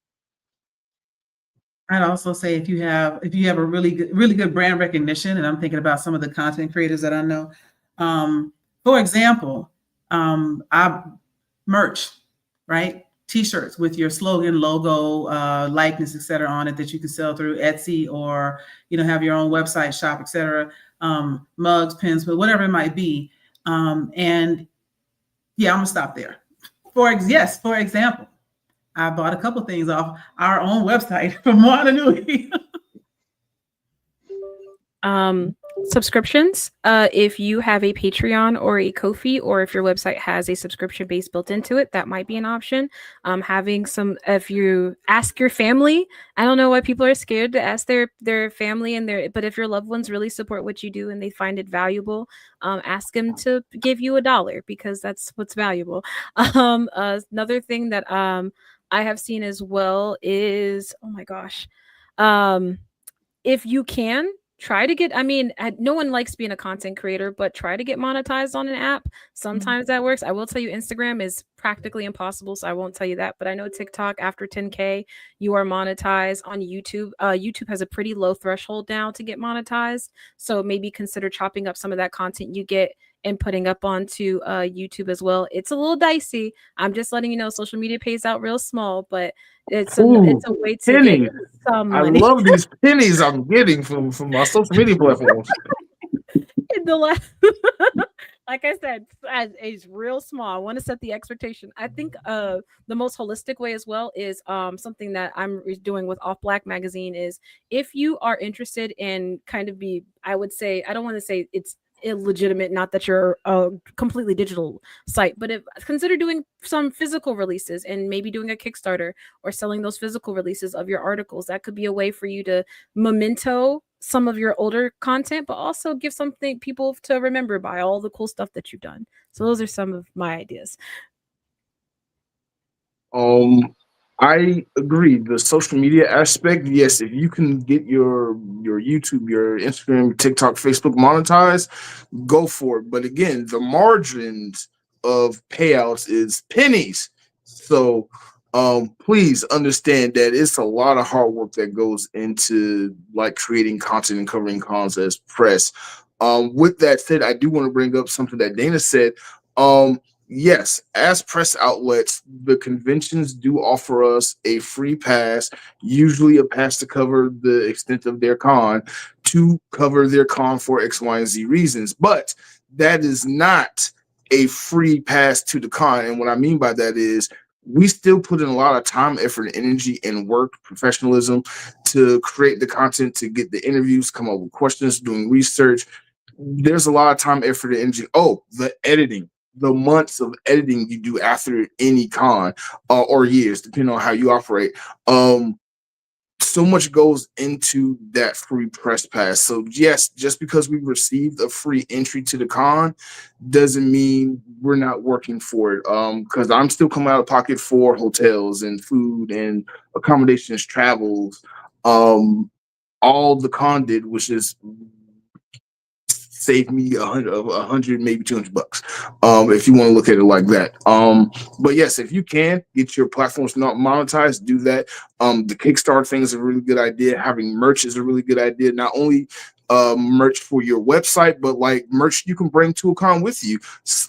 I'd also say if you have a really good brand recognition, and I'm thinking about some of the content creators that I know. For example, I merch, right? T-shirts with your slogan, logo, likeness, etc. on it, that you can sell through Etsy, or have your own website shop, etc. Mugs, pins, but whatever it might be. And yeah, I'm gonna stop there. For example, I bought a couple things off our own website from Moana Nui. Subscriptions. If you have a Patreon or a Ko-fi, or if your website has a subscription base built into it, that might be an option. If you ask your family, I don't know why people are scared to ask their family but if your loved ones really support what you do and they find it valuable, ask them to give you $1, because that's what's valuable. Another thing that I have seen as well is, oh my gosh, if you can, try to get, no one likes being a content creator, but try to get monetized on an app. Sometimes that works. I will tell you, Instagram is practically impossible, so I won't tell you that. But I know TikTok, after 10K, you are monetized. On YouTube, YouTube has a pretty low threshold now to get monetized. So maybe consider chopping up some of that content you get and putting up onto YouTube as well. It's a little dicey. I'm just letting you know, social media pays out real small, but it's a way to get some money. I love these pennies I'm getting from my social media platforms. Like I said, it's real small. I want to set the expectation. I think the most holistic way as well is something that I'm doing with Off Black magazine is, if you are interested in I would say, I don't want to say it's illegitimate, not that you're a completely digital site, but consider doing some physical releases and maybe doing a Kickstarter or selling those physical releases of your articles. That could be a way for you to memento some of your older content, but also give something people to remember by all the cool stuff that you've done. So those are some of my ideas. I agree. The social media aspect, yes, if you can get your YouTube, your Instagram, TikTok, Facebook monetized, go for it. But again, the margins of payouts is pennies. So please understand that it's a lot of hard work that goes into like creating content and covering cons as press. With that said, I do want to bring up something that Dana said. yes, as press outlets, the conventions do offer us a free pass, usually a pass to cover the extent of their con, to cover their con for X, Y, and Z reasons. But that is not a free pass to the con. And what I mean by that is we still put in a lot of time, effort, energy, and work, professionalism to create the content, to get the interviews, come up with questions, doing research. There's a lot of time, effort, and energy. Oh, the editing, the months of editing you do after any con, or years, depending on how you operate. So much goes into that free press pass. So yes, just because we received a free entry to the con doesn't mean we're not working for it. Because I'm still coming out of pocket for hotels and food and accommodations, travels. All the con did was just save me $100, maybe $200, if you want to look at it like that. But yes, if you can get your platforms not monetized, do that. The Kickstarter thing is a really good idea. Having merch is a really good idea. Not only merch for your website, but like merch you can bring to a con with you.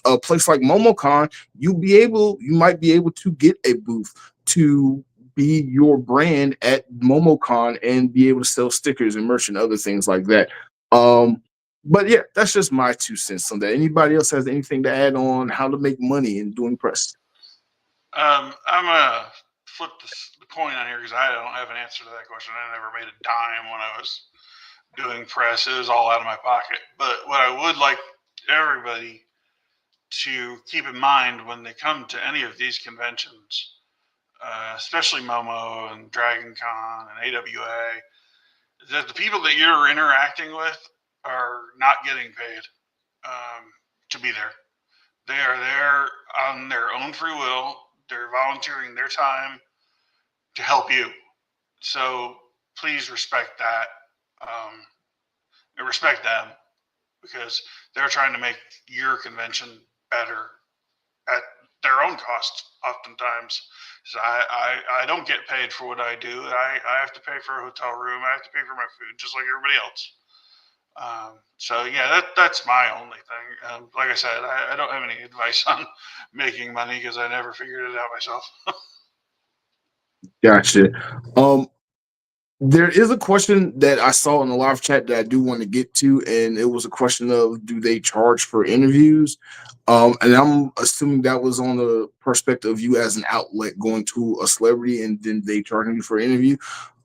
A place like MomoCon, you might be able to get a booth to be your brand at MomoCon and be able to sell stickers and merch and other things like that. But yeah, that's just my 2 cents on that. Anybody else has anything to add on how to make money in doing press? I'm gonna flip the coin on here because I don't have an answer to that question. I never made a dime when I was doing press. It was all out of my pocket. But what I would like everybody to keep in mind when they come to any of these conventions, especially Momo and DragonCon and AWA, is that the people that you're interacting with are not getting paid to be there. They are there on their own free will. They're volunteering their time to help you. So please respect that and respect them, because they're trying to make your convention better at their own cost oftentimes. So I don't get paid for what I do. I have to pay for a hotel room. I have to pay for my food just like everybody else. So yeah, that's my only thing. Like I said, I don't have any advice on making money because I never figured it out myself. Gotcha. There is a question that I saw in the live chat that I do want to get to, and it was a question of, do they charge for interviews? And I'm assuming that was on the perspective of you as an outlet going to a celebrity and then they charging you for an interview.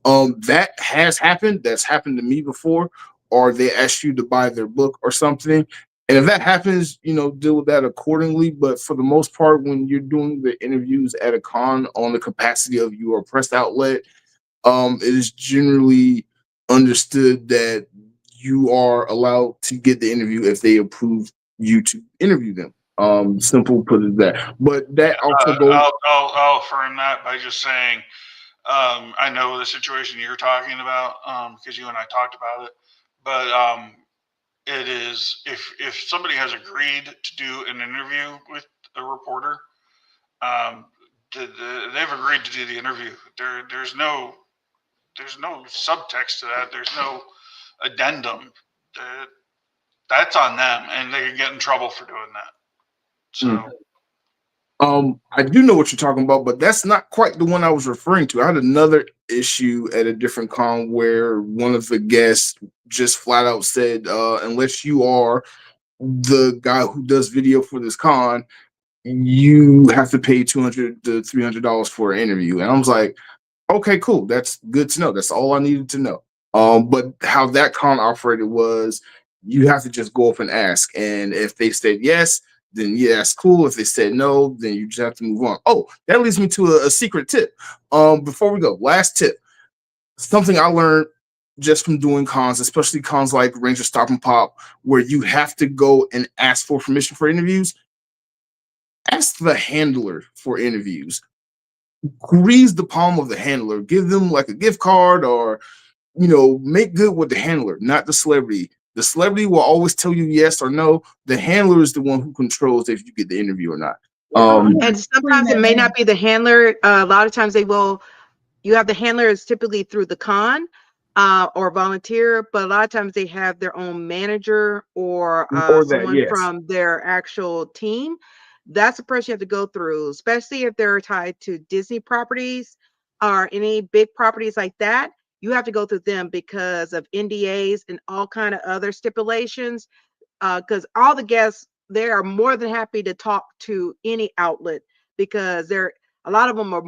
That has happened. That's happened to me before. Or they ask you to buy their book or something. And if that happens, deal with that accordingly. But for the most part, when you're doing the interviews at a con on the capacity of your press outlet, it is generally understood that you are allowed to get the interview if they approve you to interview them. Simple put it that. But that also goes. I'll affirm that by just saying, I know the situation you're talking about because you and I talked about it. But it is, if somebody has agreed to do an interview with a reporter, they've agreed to do the interview. There's no subtext to that. There's no addendum. That's on them, and they can get in trouble for doing that. So. I do know what you're talking about, but that's not quite the one I was referring to. I had another issue at a different con where one of the guests just flat out said, unless you are the guy who does video for this con, you have to pay $200 to $300 for an interview. And I was like, okay, cool. That's good to know. That's all I needed to know. But how that con operated was you have to just go up and ask. And if they said yes, then yeah, that's cool. If they said no, then you just have to move on. Oh, that leads me to a secret tip. Before we go, last tip. Something I learned just from doing cons, especially cons like Ranger Stop and Pop, where you have to go and ask for permission for interviews. Ask the handler for interviews. Grease the palm of the handler. Give them like a gift card, or make good with the handler, not the celebrity. The celebrity will always tell you yes or no. The handler is the one who controls if you get the interview or not. And sometimes it may not be the handler. A lot of times you have the handler is typically through the con or volunteer, but a lot of times they have their own manager or someone from their actual team that's the person you have to go through, especially if they're tied to Disney properties or any big properties like that. You have to go through them because of NDAs and all kind of other stipulations. Because all the guests, they are more than happy to talk to any outlet, because a lot of them are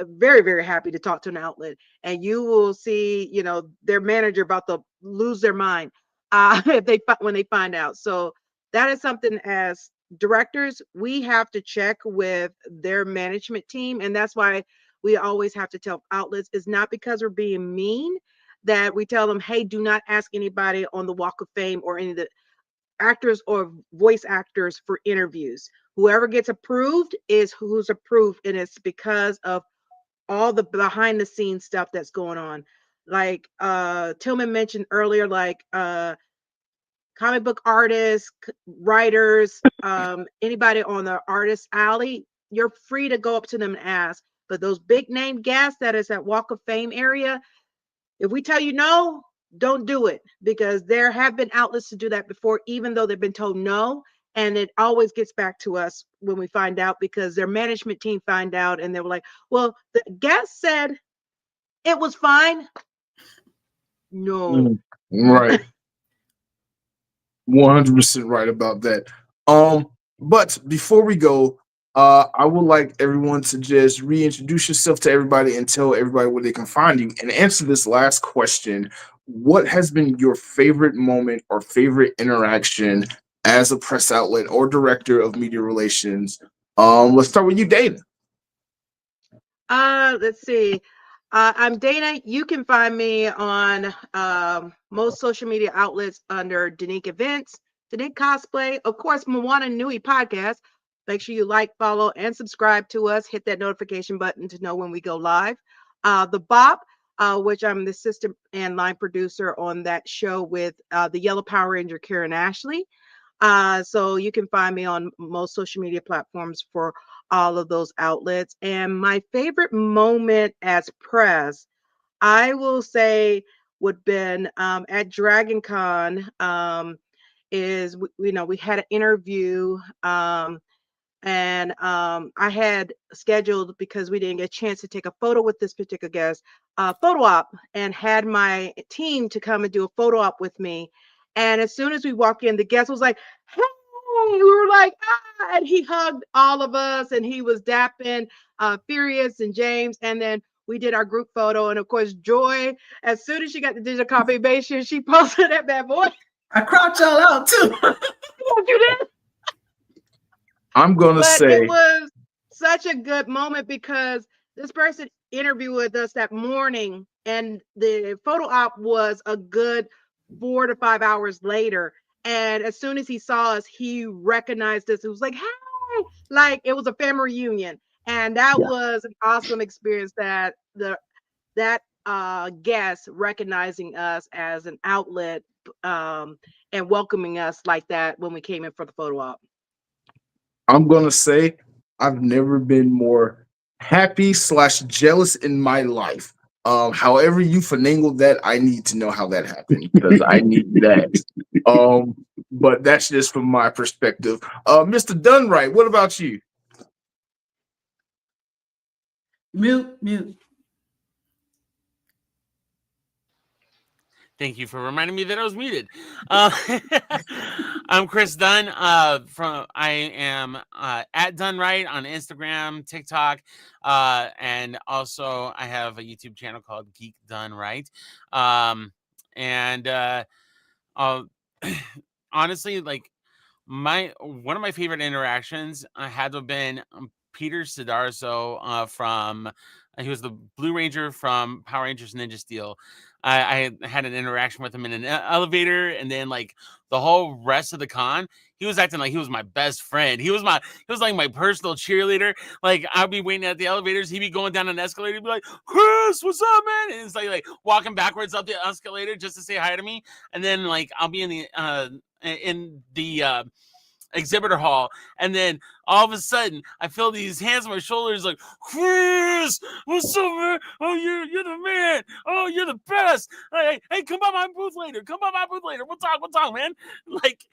very, very happy to talk to an outlet, and you will see, their manager about to lose their mind when they find out. So that is something, as directors, we have to check with their management team, and that's why we always have to tell outlets. It's not because we're being mean that we tell them, hey, do not ask anybody on the Walk of Fame or any of the actors or voice actors for interviews. Whoever gets approved is who's approved, and it's because of all the behind the scenes stuff that's going on. Like Tillman mentioned earlier, like comic book artists, writers, anybody on the artist alley, you're free to go up to them and ask. But those big name guests that is at Walk of Fame area, if we tell you no, don't do it, because there have been outlets to do that before, even though they've been told no. And it always gets back to us when we find out, because their management team find out and they were like, well, the guest said it was fine. No. Right. 100% right about that. But before we go, I would like everyone to just reintroduce yourself to everybody and tell everybody where they can find you, and answer this last question. What has been your favorite moment or favorite interaction as a press outlet or director of media relations? Let's start with you, Dana. Let's see. I'm Dana. You can find me on most social media outlets under Danique Events, Danique Cosplay, of course, Moana Nui Podcast. Make sure you like, follow, and subscribe to us. Hit that notification button to know when we go live. The Bop, which I'm the assistant and line producer on that show with the Yellow Power Ranger, Karen Ashley. So you can find me on most social media platforms for all of those outlets. And my favorite moment as press, I will say, would been at DragonCon. Is we had an interview, and I had scheduled, because we didn't get a chance to take a photo with this particular guest, photo op, and had my team to come and do a photo op with me. And as soon as we walked in, the guest was like, hey, we were like, ah, and he hugged all of us, and he was dapping Furious and James. And then we did our group photo. And of course, Joy, as soon as she got the digital confirmation, she posted that bad boy. I crouched y'all out too. You did? I'm gonna say it was such a good moment, because this person interviewed with us that morning, and the photo op was a good 4 to 5 hours later. And as soon as he saw us, he recognized us. It was like, hey, like it was a family reunion. And that was an awesome experience, that that guest recognizing us as an outlet, and welcoming us like that when we came in for the photo op. I'm gonna say I've never been more happy / jealous in my life. However you finagled that, I need to know how that happened, because I need that. But that's just from my perspective. Mr. Dunn, what about you? Mute. Thank you for reminding me that I was muted. I'm Chris Dunn. I am at Dunn Ryte on Instagram, TikTok, and also I have a YouTube channel called Geek Done Right. Honestly, like one of my favorite interactions had to have been Peter Sidarso from. He was the Blue Ranger from Power Rangers Ninja Steel. I had an interaction with him in an elevator, and then like the whole rest of the con, he was acting like he was my best friend. He was like my personal cheerleader. Like I'd be waiting at the elevators, he'd be going down an escalator, he'd be like, Chris, what's up, man? And it's like walking backwards up the escalator just to say hi to me. And then like I'll be in the exhibitor hall, and then all of a sudden I feel these hands on my shoulders like, Chris, what's up, man? Oh, you're the man. Oh, you're the best. Hey, come by my booth later. We'll talk, man. Like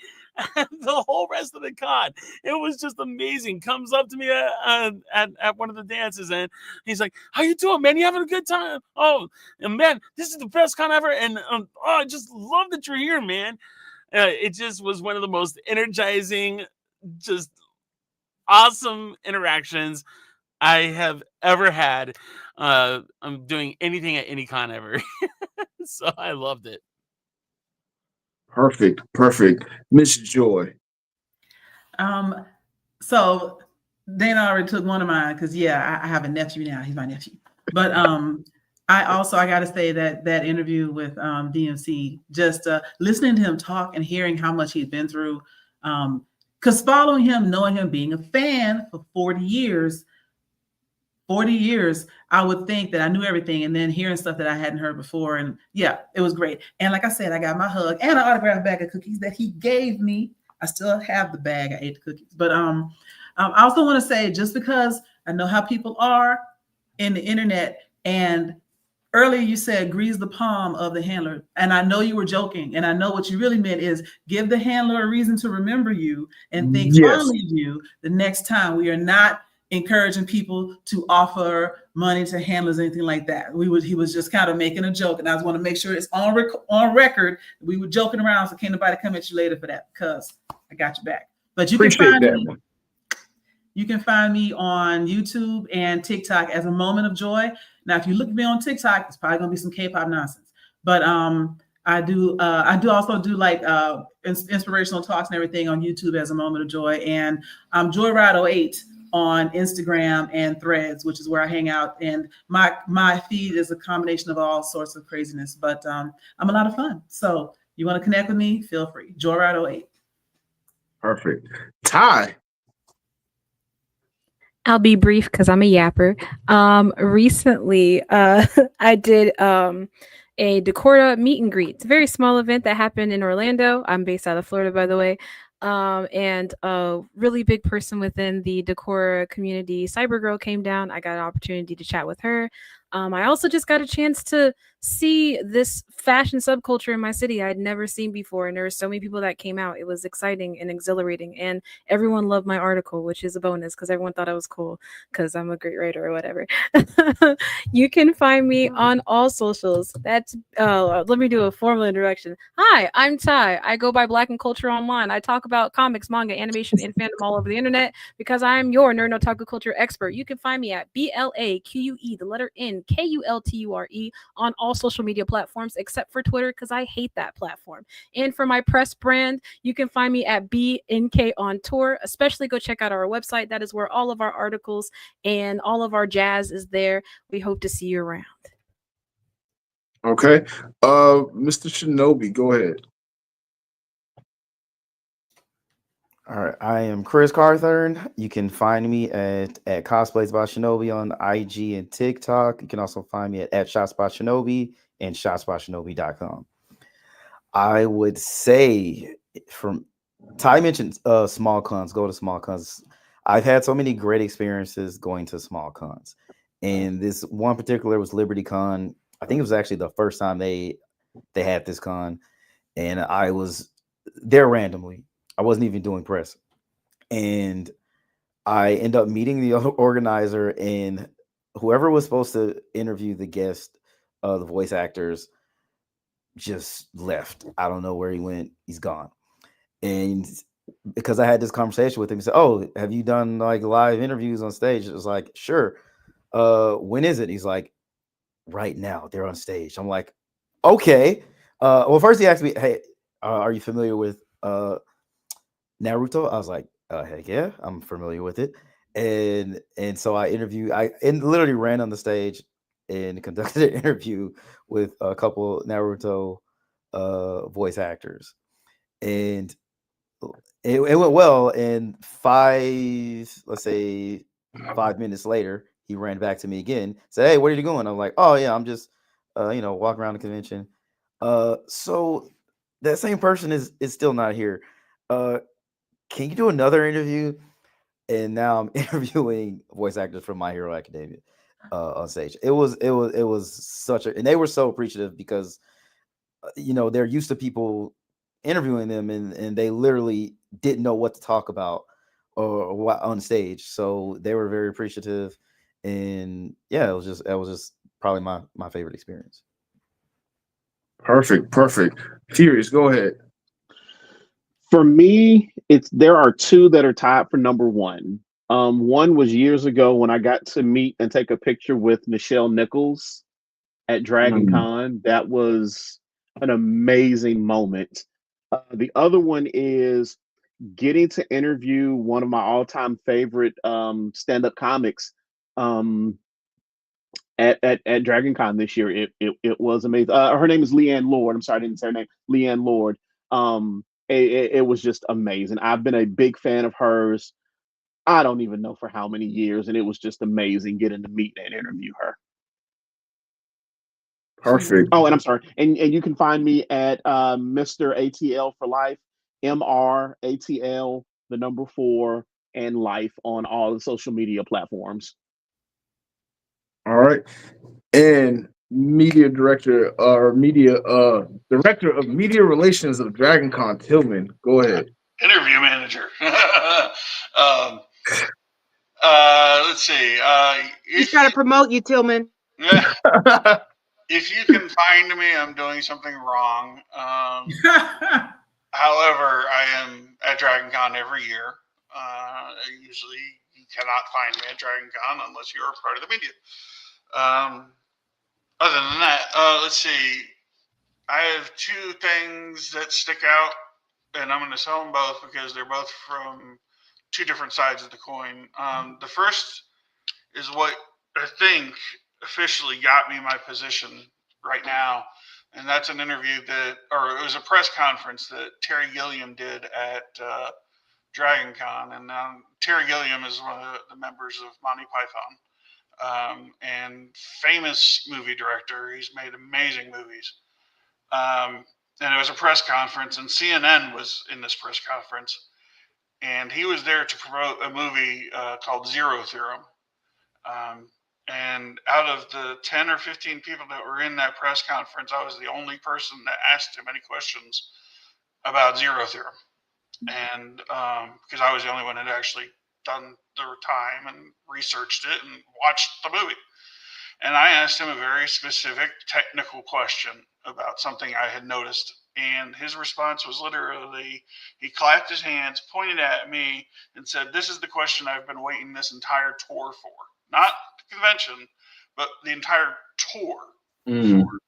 the whole rest of the con, it was just amazing. Comes up to me at one of the dances, and he's like, how you doing, man? You having a good time? Oh, and man, this is the best con ever, and I just love that you're here, man. It just was one of the most energizing, just awesome interactions I have ever had. I'm doing anything at any con ever. So I loved it. Perfect. Miss Joy. So Dana already took one of mine because I have a nephew now. He's my nephew. But I got to say that interview with DMC, just listening to him talk and hearing how much he's been through, because following him, knowing him, being a fan for 40 years, I would think that I knew everything, and then hearing stuff that I hadn't heard before. And yeah, it was great. And like I said, I got my hug and an autographed bag of cookies that he gave me. I still have the bag. I ate the cookies. But I also want to say, just because I know how people are in the internet, and earlier you said grease the palm of the handler, and I know you were joking, and I know what you really meant is give the handler a reason to remember you and think fondly of you the next time. We are not encouraging people to offer money to handlers or anything like that. He was just kind of making a joke, and I just want to make sure it's on record. We were joking around, so can't nobody come at you later for that, because I got your back. But you you can find me on YouTube and TikTok as A Moment of Joy. Now, if you look at me on TikTok, it's probably gonna be some K-pop nonsense. But I do also do like inspirational talks and everything on YouTube as A Moment of Joy, and Joyride08 on Instagram and Threads, which is where I hang out. And my feed is a combination of all sorts of craziness, but I'm a lot of fun. So you want to connect with me, feel free. Joyride08. Perfect. Ty. I'll be brief because I'm a yapper. Recently, I did a Decora meet and greet. It's a very small event that happened in Orlando. I'm based out of Florida, by the way. And a really big person within the Decora community, Cybergirl, came down. I got an opportunity to chat with her. I also just got a chance to see this fashion subculture in my city I'd never seen before, and there were so many people that came out. It was exciting and exhilarating, and everyone loved my article, which is a bonus because everyone thought I was cool because I'm a great writer or whatever. You can find me on all socials. That's let me do a formal introduction. Hi, I'm Ty. I go by Blaque N Culture online. I talk about comics, manga, animation, and fandom all over the internet because I am your nerd otaku culture expert. You can find me at BLAQUE, the letter N, KULTURE, on all social media platforms except for Twitter because I hate that platform. And for my press brand, you can find me at BNK on tour. Especially go check out our website. That is where all of our articles and all of our jazz is there. We hope to see you around. Okay. Mr. Shinobi, go ahead. All right, I am Chris Carthern. You can find me at Cosplays by Shinobi on IG and TikTok. You can also find me at Shots by Shinobi and shotsbyshinobi.com. I would say, from Ty mentioned small cons, go to small cons. I've had so many great experiences going to small cons, and this one particular was Liberty Con. I think it was actually the first time they had this con, and I was there randomly. I wasn't even doing press, and I end up meeting the organizer, and whoever was supposed to interview the guest, the voice actors, just left. I don't know where he went. He's gone. And because I had this conversation with him, he said, "Oh, have you done like live interviews on stage?" It was like, "Sure." When is it? He's like, "Right now, they're on stage." I'm like, "Okay." Well, first he asked me, "Hey, are you familiar with Naruto?" I was like, heck yeah, I'm familiar with it. And so I literally ran on the stage and conducted an interview with a couple Naruto voice actors. And it went well. And 5 minutes later, he ran back to me again, said, "Hey, where are you going?" I'm like, "Oh yeah, I'm just walking around the convention." So that same person is still not here. can you do another interview? And now I'm interviewing voice actors from My Hero Academia on stage. It was such a, and they were so appreciative because they're used to people interviewing them and they literally didn't know what to talk about or what on stage. So they were very appreciative, and yeah, it was just probably my favorite experience. Perfect. Furious, go ahead. For me, there are two that are tied for number one. One was years ago when I got to meet and take a picture with Nichelle Nichols at DragonCon. That was an amazing moment. The other one is getting to interview one of my all-time favorite stand-up comics at DragonCon this year. It was amazing. Her name is Leanne Lord. I'm sorry, I didn't say her name. Leanne Lord. It was just amazing. I've been a big fan of hers. I don't even know for how many years, and it was just amazing getting to meet and interview her. Perfect. Oh, and I'm sorry. And you can find me at Mr. ATL for Life, MRATL, the number 4, and Life on all the social media platforms. All right. And director of media relations of DragonCon, Tillman. Go ahead. Interview manager. Let's see. He's trying to promote you, Tillman. If you can find me, I'm doing something wrong. However, I am at DragonCon every year. Usually, you cannot find me at DragonCon unless you're a part of the media. Other than that, let's see. I have two things that stick out, and I'm going to sell them both because they're both from two different sides of the coin. The first is what I think officially got me my position right now, and that's an interview it was a press conference that Terry Gilliam did at DragonCon, and Terry Gilliam is one of the members of Monty Python, and famous movie director. He's made amazing movies. And it was a press conference, and CNN was in this press conference, and he was there to promote a movie called Zero Theorem. And out of the 10 or 15 people that were in that press conference, I was the only person that asked him any questions about Zero Theorem. And because I was the only one that had actually done the time and researched it and watched the movie. And I asked him a very specific technical question about something I had noticed. And his response was literally, he clapped his hands, pointed at me, and said, "This is the question I've been waiting this entire tour for." Not the convention, but the entire tour for.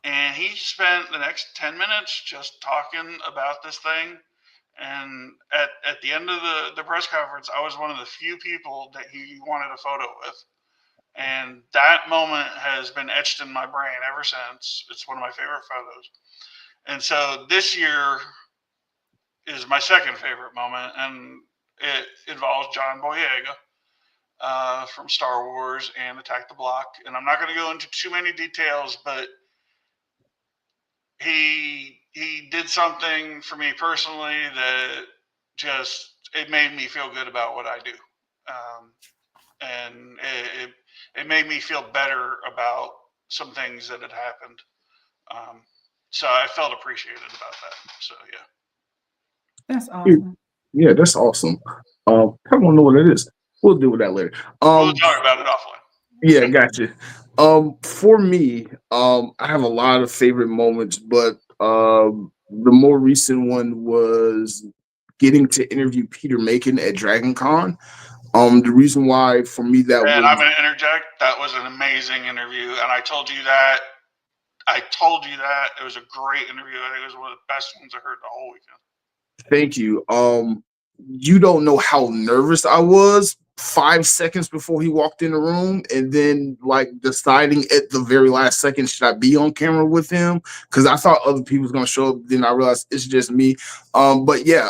And he spent the next 10 minutes just talking about this thing. And at the end of the press conference, I was one of the few people that he wanted a photo with. And that moment has been etched in my brain ever since. It's one of my favorite photos. And so this year is my second favorite moment, and it involves John Boyega from Star Wars and Attack the Block. And I'm not going to go into too many details, but he did something for me personally that it made me feel good about what I do. And it made me feel better about some things that had happened. So I felt appreciated about that. So, yeah. That's awesome. Yeah, that's awesome. I don't know what it is. We'll deal with that later. We'll talk about it offline. Yeah, gotcha. For me, I have a lot of favorite moments, but the more recent one was getting to interview Peter Macon at DragonCon. The reason why for me that and I'm going to interject. That was an amazing interview, and I told you that. It was a great interview. I think it was one of the best ones I heard the whole weekend. Thank you. You don't know how nervous I was 5 seconds before he walked in the room, and then like deciding at the very last second, should I be on camera with him? Because I thought other people was gonna show up. Then I realized it's just me. But yeah,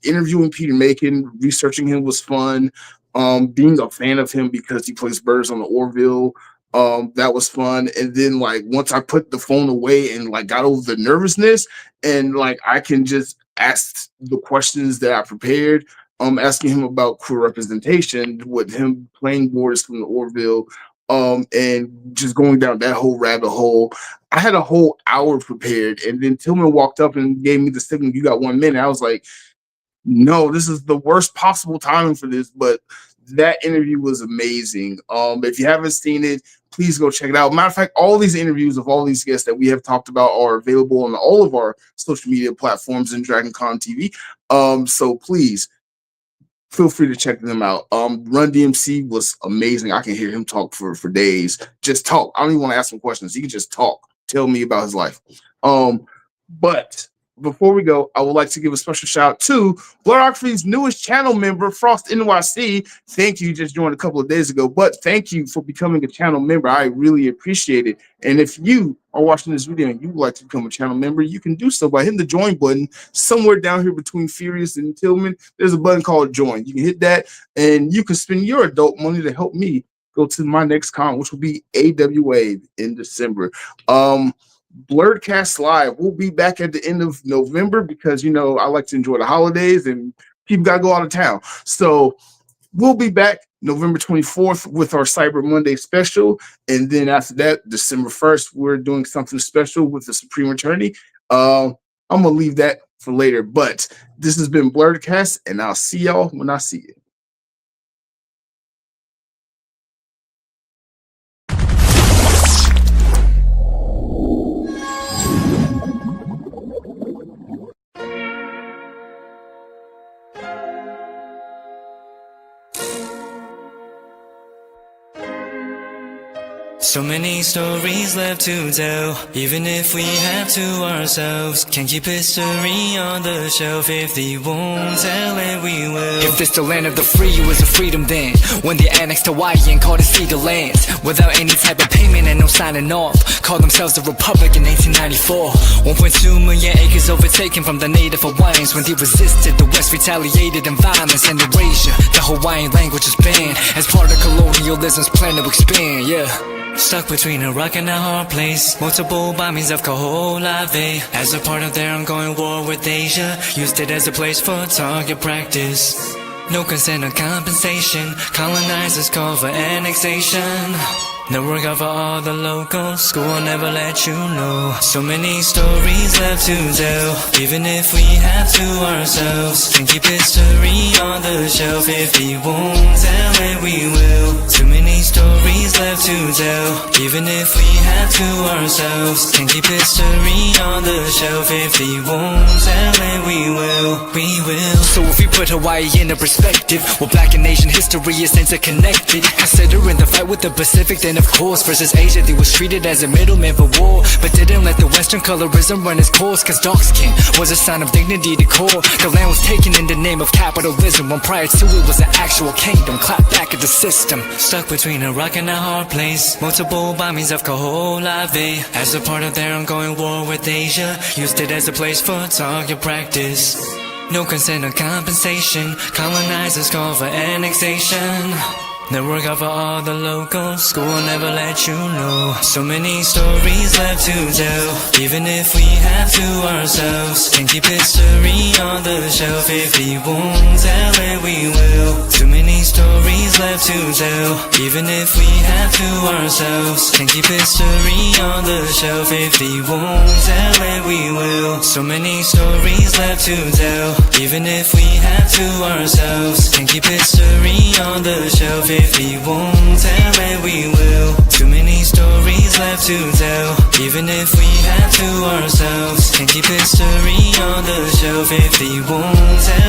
interviewing Peter Macon, researching him was fun. Being a fan of him because he plays Birds on the Orville. That was fun. And then like once I put the phone away and like got over the nervousness, and like I can just asked the questions that I prepared. Asking him about queer representation with him playing Boris from the Orville, and just going down that whole rabbit hole. I had a whole hour prepared, and then Tillman walked up and gave me the signal, "You got 1 minute." I was like, no, this is the worst possible timing for this, but that interview was amazing. If you haven't seen it, please go check it out. Matter of fact, all these interviews of all these guests that we have talked about are available on all of our social media platforms and DragonCon TV. So please feel free to check them out. Run DMC was amazing. I can hear him talk for days. Just talk. I don't even want to ask him questions. He can just talk. Tell me about his life. But before we go, I would like to give a special shout out to Blerdography's newest channel member, Frost NYC. Thank you. Just joined a couple of days ago, but thank you for becoming a channel member. I really appreciate it. And if you are watching this video and you would like to become a channel member, you can do so by hitting the join button somewhere down here between Furious and Tillman. There's a button called join. You can hit that and you can spend your adult money to help me go to my next con, which will be AWA in December. Blerdkast Live. We'll be back at the end of November because, you know, I like to enjoy the holidays and people got to go out of town. So we'll be back November 24th with our Cyber Monday special. And then after that, December 1st, we're doing something special with the Supreme Attorney. I'm going to leave that for later. But this has been Blerdkast, and I'll see y'all when I see you. So many stories left to tell, even if we have to ourselves. Can't keep history on the shelf. If they won't tell it, we will. If this the land of the free, it was a freedom then, when they annexed Hawaii and called it Cedar Lands, without any type of payment and no signing off. Called themselves the Republic in 1894. 1.2 million acres overtaken from the native Hawaiians. When they resisted, the West retaliated in violence and erasure. The Hawaiian language is banned as part of colonialism's plan to expand, yeah. Stuck between a rock and a hard place. Multiple bombings of Kaho'olawe as a part of their ongoing war with Asia. Used it as a place for target practice. No consent or compensation. Colonizers call for annexation. Network out for all the locals. School will never let you know. So many stories left to tell, even if we have to ourselves. Can keep history on the shelf. If we won't tell it, we will. Too many stories left to tell, even if we have to ourselves. Can keep history on the shelf. If we won't tell it, we will. We will. So if we put Hawaii into perspective, well, Black and Asian history is interconnected. Considering the fight with the Pacific, then of course versus Asia, they was treated as a middleman for war, but didn't let the Western colorism run its course. Cause dark skin was a sign of dignity to core. The land was taken in the name of capitalism, when prior to it was an actual kingdom. Clap back at the system. Stuck between a rock and a hard place. Multiple bombings of Kaho'olawe as a part of their ongoing war with Asia. Used it as a place for target practice. No consent or compensation. Colonizers call for annexation. Network out for all the locals. School will never let you know. So many stories left to tell, even if we have to ourselves. Can keep history on the shelf. If we won't tell it, we will. Too many stories left to tell, even if we have to ourselves. Can keep history on the shelf. If we won't tell it, we will. So many stories left to tell, even if we have to ourselves. Can keep history on the shelf. If we won't tell it, we will. Too many stories left to tell, even if we have to ourselves. Can keep history on the shelf. If we won't tell